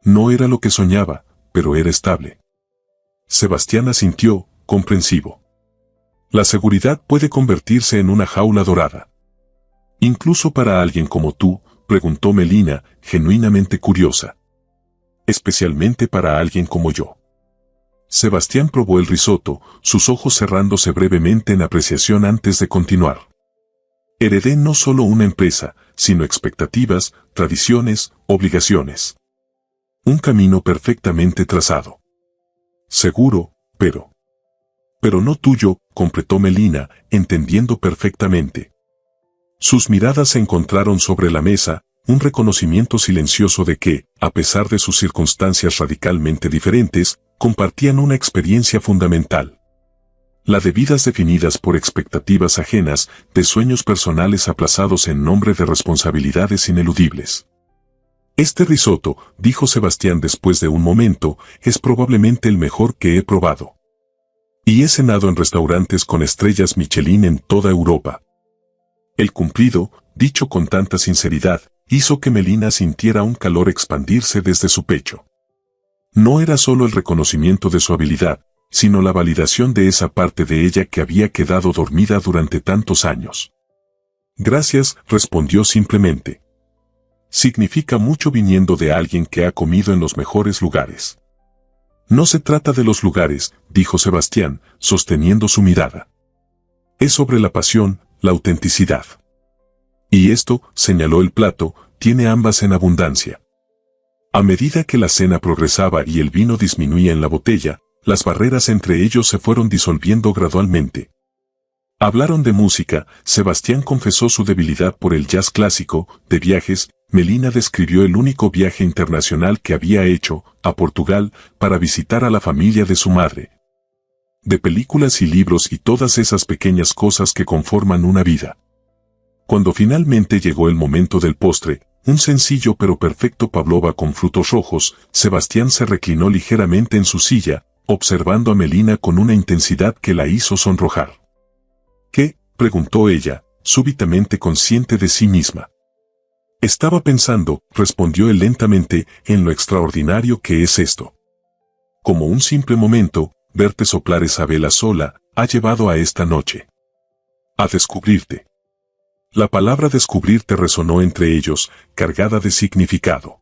No era lo que soñaba, pero era estable. Sebastián asintió, comprensivo. La seguridad puede convertirse en una jaula dorada. Incluso para alguien como tú, preguntó Melina, genuinamente curiosa. Especialmente para alguien como yo. Sebastián probó el risotto, sus ojos cerrándose brevemente en apreciación antes de continuar. Heredé no solo una empresa, sino expectativas, tradiciones, obligaciones. Un camino perfectamente trazado. Seguro, pero no tuyo, completó Melina, entendiendo perfectamente. Sus miradas se encontraron sobre la mesa, un reconocimiento silencioso de que, a pesar de sus circunstancias radicalmente diferentes, compartían una experiencia fundamental. La de vidas definidas por expectativas ajenas, de sueños personales aplazados en nombre de responsabilidades ineludibles. Este risotto, dijo Sebastián después de un momento, es probablemente el mejor que he probado. Y he cenado en restaurantes con estrellas Michelin en toda Europa. El cumplido, dicho con tanta sinceridad, hizo que Melina sintiera un calor expandirse desde su pecho. No era solo el reconocimiento de su habilidad, sino la validación de esa parte de ella que había quedado dormida durante tantos años. Gracias, respondió simplemente. Significa mucho viniendo de alguien que ha comido en los mejores lugares. No se trata de los lugares, dijo Sebastián, sosteniendo su mirada. Es sobre la pasión, la autenticidad. Y esto, señaló el plato, tiene ambas en abundancia. A medida que la cena progresaba y el vino disminuía en la botella, las barreras entre ellos se fueron disolviendo gradualmente. Hablaron de música, Sebastián confesó su debilidad por el jazz clásico, de viajes, Melina describió el único viaje internacional que había hecho, a Portugal, para visitar a la familia de su madre. De películas y libros y todas esas pequeñas cosas que conforman una vida. Cuando finalmente llegó el momento del postre, un sencillo pero perfecto pavlova con frutos rojos, Sebastián se reclinó ligeramente en su silla, observando a Melina con una intensidad que la hizo sonrojar. ¿Qué?, preguntó ella, súbitamente consciente de sí misma. Estaba pensando, respondió él lentamente, en lo extraordinario que es esto. Como un simple momento, verte soplar esa vela sola, ha llevado a esta noche. A descubrirte. La palabra descubrirte resonó entre ellos, cargada de significado.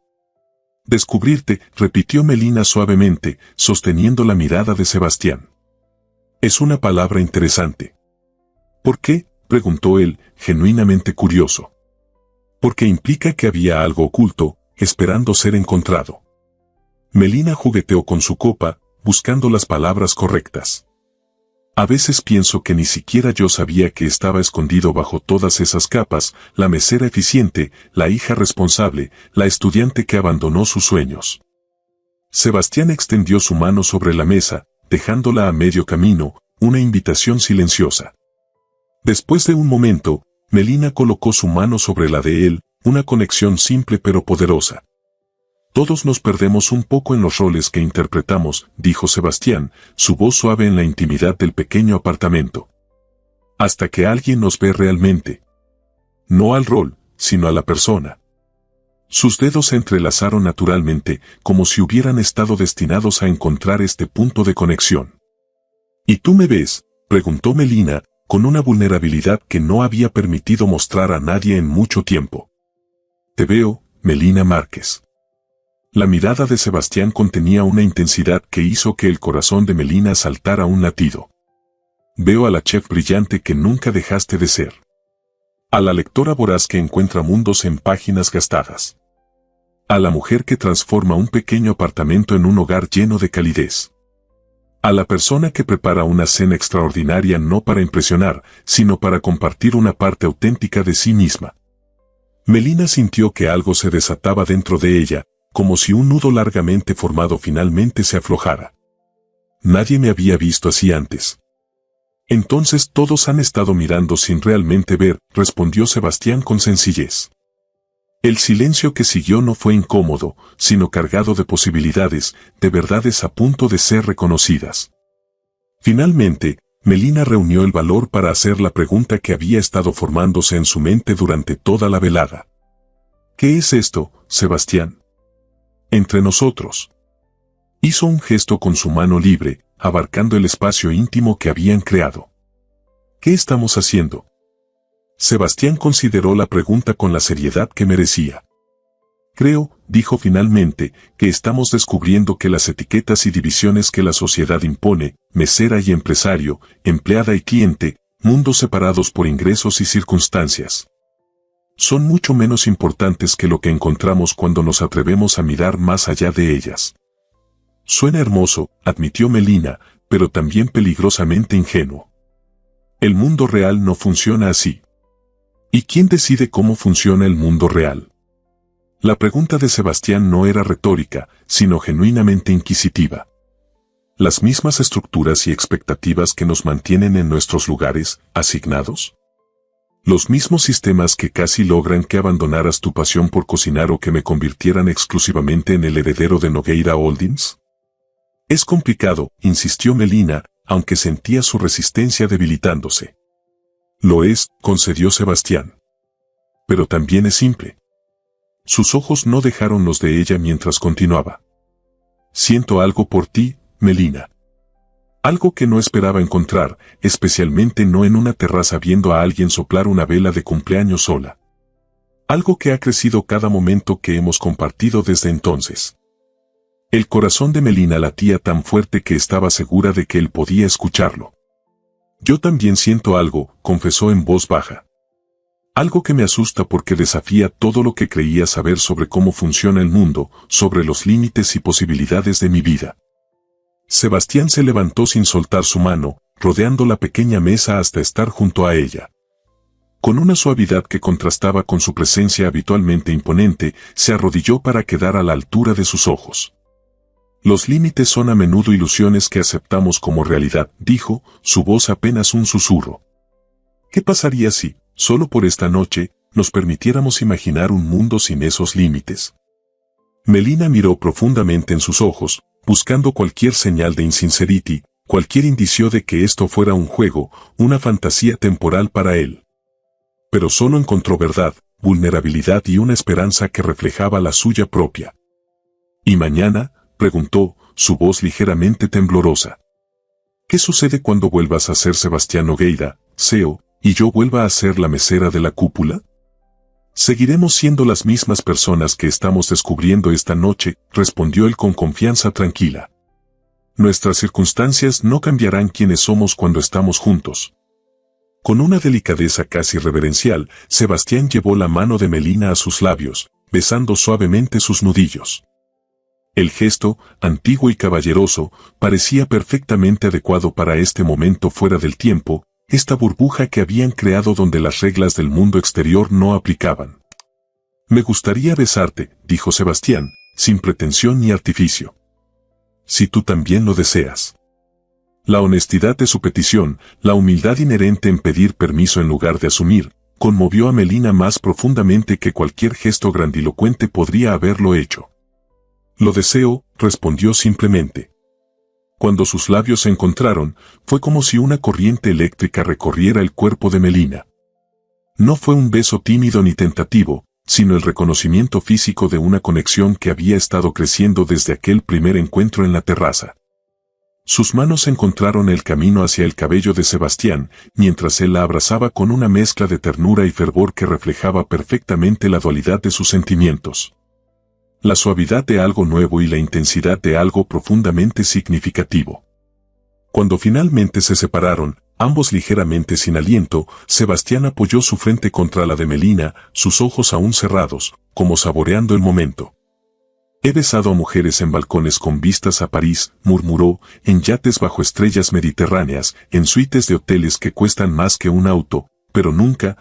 Descubrirte, repitió Melina suavemente, sosteniendo la mirada de Sebastián. Es una palabra interesante. ¿Por qué?, preguntó él, genuinamente curioso. Porque implica que había algo oculto, esperando ser encontrado. Melina jugueteó con su copa, buscando las palabras correctas. A veces pienso que ni siquiera yo sabía que estaba escondido bajo todas esas capas, la mesera eficiente, la hija responsable, la estudiante que abandonó sus sueños. Sebastián extendió su mano sobre la mesa, dejándola a medio camino, una invitación silenciosa. Después de un momento, Melina colocó su mano sobre la de él, una conexión simple pero poderosa. Todos nos perdemos un poco en los roles que interpretamos, dijo Sebastián, su voz suave en la intimidad del pequeño apartamento. Hasta que alguien nos ve realmente. No al rol, sino a la persona. Sus dedos se entrelazaron naturalmente, como si hubieran estado destinados a encontrar este punto de conexión. ¿Y tú me ves?, preguntó Melina, con una vulnerabilidad que no había permitido mostrar a nadie en mucho tiempo. Te veo, Melina Márquez. La mirada de Sebastián contenía una intensidad que hizo que el corazón de Melina saltara un latido. Veo a la chef brillante que nunca dejaste de ser. A la lectora voraz que encuentra mundos en páginas gastadas. A la mujer que transforma un pequeño apartamento en un hogar lleno de calidez. A la persona que prepara una cena extraordinaria no para impresionar, sino para compartir una parte auténtica de sí misma. Melina sintió que algo se desataba dentro de ella, como si un nudo largamente formado finalmente se aflojara. Nadie me había visto así antes. Entonces todos han estado mirando sin realmente ver, respondió Sebastián con sencillez. El silencio que siguió no fue incómodo, sino cargado de posibilidades, de verdades a punto de ser reconocidas. Finalmente, Melina reunió el valor para hacer la pregunta que había estado formándose en su mente durante toda la velada. ¿Qué es esto, Sebastián? Entre nosotros. Hizo un gesto con su mano libre, abarcando el espacio íntimo que habían creado. ¿Qué estamos haciendo? Sebastián consideró la pregunta con la seriedad que merecía. Creo, dijo finalmente, que estamos descubriendo que las etiquetas y divisiones que la sociedad impone, mesera y empresario, empleada y cliente, mundos separados por ingresos y circunstancias, son mucho menos importantes que lo que encontramos cuando nos atrevemos a mirar más allá de ellas. Suena hermoso, admitió Melina, pero también peligrosamente ingenuo. El mundo real no funciona así. ¿Y quién decide cómo funciona el mundo real? La pregunta de Sebastián no era retórica, sino genuinamente inquisitiva. ¿Las mismas estructuras y expectativas que nos mantienen en nuestros lugares asignados? ¿Los mismos sistemas que casi logran que abandonaras tu pasión por cocinar o que me convirtieran exclusivamente en el heredero de Nogueira Holdings? Es complicado, insistió Melina, aunque sentía su resistencia debilitándose. Lo es, concedió Sebastián. Pero también es simple. Sus ojos no dejaron los de ella mientras continuaba. Siento algo por ti, Melina. Algo que no esperaba encontrar, especialmente no en una terraza viendo a alguien soplar una vela de cumpleaños sola. Algo que ha crecido cada momento que hemos compartido desde entonces. El corazón de Melina latía tan fuerte que estaba segura de que él podía escucharlo. Yo también siento algo, confesó en voz baja. Algo que me asusta porque desafía todo lo que creía saber sobre cómo funciona el mundo, sobre los límites y posibilidades de mi vida. Sebastián se levantó sin soltar su mano, rodeando la pequeña mesa hasta estar junto a ella. Con una suavidad que contrastaba con su presencia habitualmente imponente, se arrodilló para quedar a la altura de sus ojos. Los límites son a menudo ilusiones que aceptamos como realidad, dijo, su voz apenas un susurro. ¿Qué pasaría si, solo por esta noche, nos permitiéramos imaginar un mundo sin esos límites? Melina miró profundamente en sus ojos, buscando cualquier señal de insincerity, cualquier indicio de que esto fuera un juego, una fantasía temporal para él. Pero solo encontró verdad, vulnerabilidad y una esperanza que reflejaba la suya propia. ¿Y mañana?, preguntó, su voz ligeramente temblorosa. ¿Qué sucede cuando vuelvas a ser Sebastián Nogueira, CEO, y yo vuelva a ser la mesera de la cúpula? Seguiremos siendo las mismas personas que estamos descubriendo esta noche, respondió él con confianza tranquila. Nuestras circunstancias no cambiarán quienes somos cuando estamos juntos. Con una delicadeza casi reverencial, Sebastián llevó la mano de Melina a sus labios, besando suavemente sus nudillos. El gesto, antiguo y caballeroso, parecía perfectamente adecuado para este momento fuera del tiempo, esta burbuja que habían creado donde las reglas del mundo exterior no aplicaban. Me gustaría besarte, dijo Sebastián, sin pretensión ni artificio. Si tú también lo deseas. La honestidad de su petición, la humildad inherente en pedir permiso en lugar de asumir, conmovió a Melina más profundamente que cualquier gesto grandilocuente podría haberlo hecho. Lo deseo, respondió simplemente. Cuando sus labios se encontraron, fue como si una corriente eléctrica recorriera el cuerpo de Melina. No fue un beso tímido ni tentativo, sino el reconocimiento físico de una conexión que había estado creciendo desde aquel primer encuentro en la terraza. Sus manos encontraron el camino hacia el cabello de Sebastián, mientras él la abrazaba con una mezcla de ternura y fervor que reflejaba perfectamente la dualidad de sus sentimientos. La suavidad de algo nuevo y la intensidad de algo profundamente significativo. Cuando finalmente se separaron, ambos ligeramente sin aliento, Sebastián apoyó su frente contra la de Melina, sus ojos aún cerrados, como saboreando el momento. He besado a mujeres en balcones con vistas a París, murmuró, en yates bajo estrellas mediterráneas, en suites de hoteles que cuestan más que un auto, pero nunca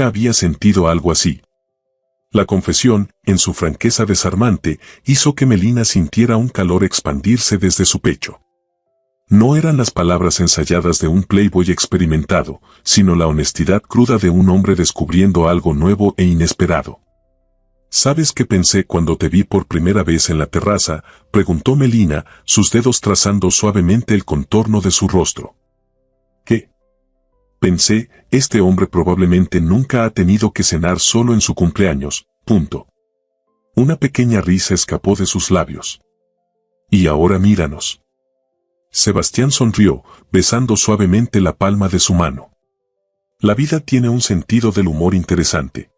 había sentido algo así. La confesión, en su franqueza desarmante, hizo que Melina sintiera un calor expandirse desde su pecho. No eran las palabras ensayadas de un playboy experimentado, sino la honestidad cruda de un hombre descubriendo algo nuevo e inesperado. ¿Sabes qué pensé cuando te vi por primera vez en la terraza?, preguntó Melina, sus dedos trazando suavemente el contorno de su rostro. ¿Qué? Pensé, este hombre probablemente nunca ha tenido que cenar solo en su cumpleaños, punto. Una pequeña risa escapó de sus labios. Y ahora míranos. Sebastián sonrió, besando suavemente la palma de su mano. La vida tiene un sentido del humor interesante.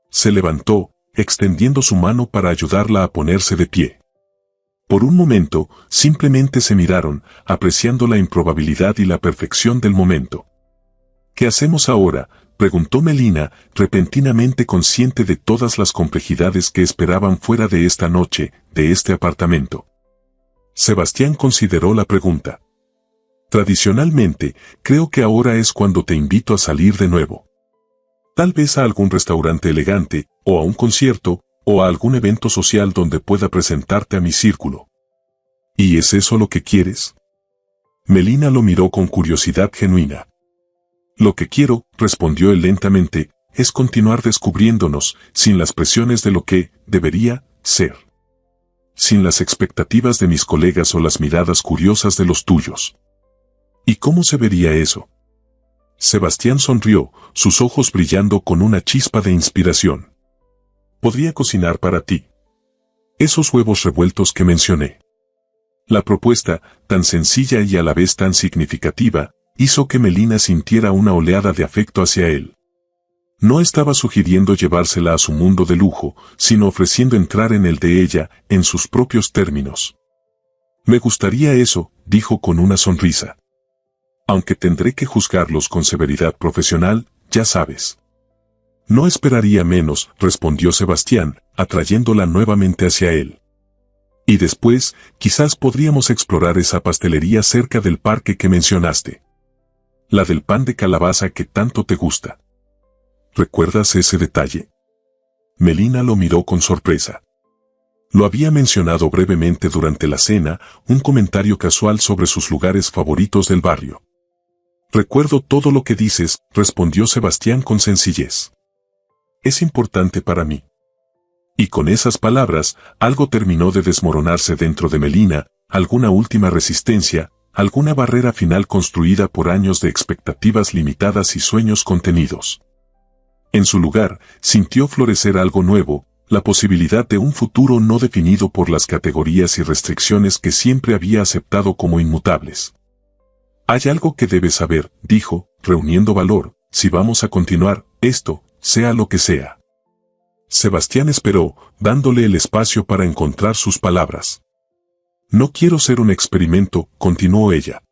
Se levantó, extendiendo su mano para ayudarla a ponerse de pie. Por un momento, simplemente se miraron, apreciando la improbabilidad y la perfección del momento. ¿Qué hacemos ahora?, preguntó Melina, repentinamente consciente de todas las complejidades que esperaban fuera de esta noche, de este apartamento. Sebastián consideró la pregunta. Tradicionalmente, creo que ahora es cuando te invito a salir de nuevo. Tal vez a algún restaurante elegante, o a un concierto, o a algún evento social donde pueda presentarte a mi círculo. ¿Y es eso lo que quieres? Melina lo miró con curiosidad genuina. Lo que quiero, respondió él lentamente, es continuar descubriéndonos, sin las presiones de lo que debería ser. Sin las expectativas de mis colegas o las miradas curiosas de los tuyos. ¿Y cómo se vería eso? Sebastián sonrió, sus ojos brillando con una chispa de inspiración. Podría cocinar para ti. Esos huevos revueltos que mencioné. La propuesta, tan sencilla y a la vez tan significativa, hizo que Melina sintiera una oleada de afecto hacia él. No estaba sugiriendo llevársela a su mundo de lujo, sino ofreciendo entrar en el de ella, en sus propios términos. Me gustaría eso, dijo con una sonrisa. Aunque tendré que juzgarlos con severidad profesional, ya sabes. No esperaría menos, respondió Sebastián, atrayéndola nuevamente hacia él. Y después, quizás podríamos explorar esa pastelería cerca del parque que mencionaste. La del pan de calabaza que tanto te gusta. ¿Recuerdas ese detalle? Melina lo miró con sorpresa. Lo había mencionado brevemente durante la cena, un comentario casual sobre sus lugares favoritos del barrio. Recuerdo todo lo que dices, respondió Sebastián con sencillez. Es importante para mí. Y con esas palabras, algo terminó de desmoronarse dentro de Melina, alguna última resistencia, alguna barrera final construida por años de expectativas limitadas y sueños contenidos. En su lugar, sintió florecer algo nuevo, la posibilidad de un futuro no definido por las categorías y restricciones que siempre había aceptado como inmutables. Hay algo que debes saber, dijo, reuniendo valor, si vamos a continuar, esto, sea lo que sea. Sebastián esperó, dándole el espacio para encontrar sus palabras. No quiero ser un experimento, continuó ella.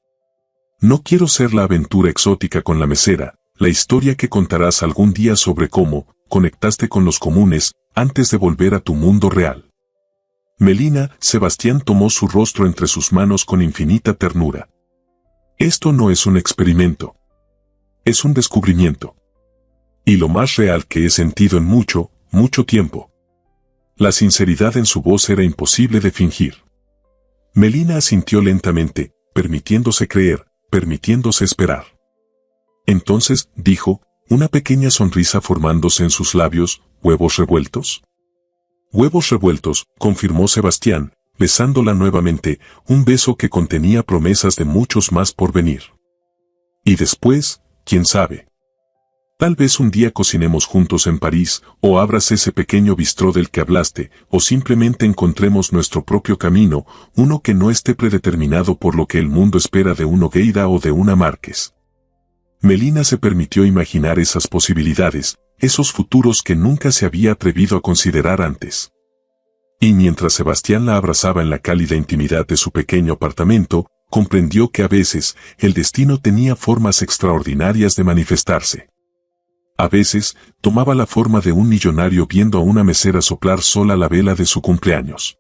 No quiero ser la aventura exótica con la mesera, la historia que contarás algún día sobre cómo conectaste con los comunes antes de volver a tu mundo real. Melina, Sebastián tomó su rostro entre sus manos con infinita ternura. Esto no es un experimento. Es un descubrimiento. Y lo más real que he sentido en mucho, mucho tiempo. La sinceridad en su voz era imposible de fingir. Melina asintió lentamente, permitiéndose creer, permitiéndose esperar. Entonces, dijo, una pequeña sonrisa formándose en sus labios, ¿huevos revueltos? Huevos revueltos, confirmó Sebastián, besándola nuevamente, un beso que contenía promesas de muchos más por venir. Y después, quién sabe. Tal vez un día cocinemos juntos en París, o abras ese pequeño bistró del que hablaste, o simplemente encontremos nuestro propio camino, uno que no esté predeterminado por lo que el mundo espera de un Nogueira o de una Márquez. Melina se permitió imaginar esas posibilidades, esos futuros que nunca se había atrevido a considerar antes. Y mientras Sebastián la abrazaba en la cálida intimidad de su pequeño apartamento, comprendió que a veces, el destino tenía formas extraordinarias de manifestarse. A veces, tomaba la forma de un millonario viendo a una mesera soplar sola la vela de su cumpleaños.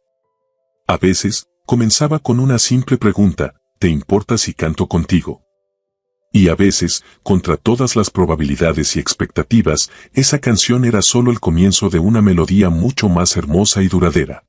A veces, comenzaba con una simple pregunta, ¿te importa si canto contigo? Y a veces, contra todas las probabilidades y expectativas, esa canción era solo el comienzo de una melodía mucho más hermosa y duradera.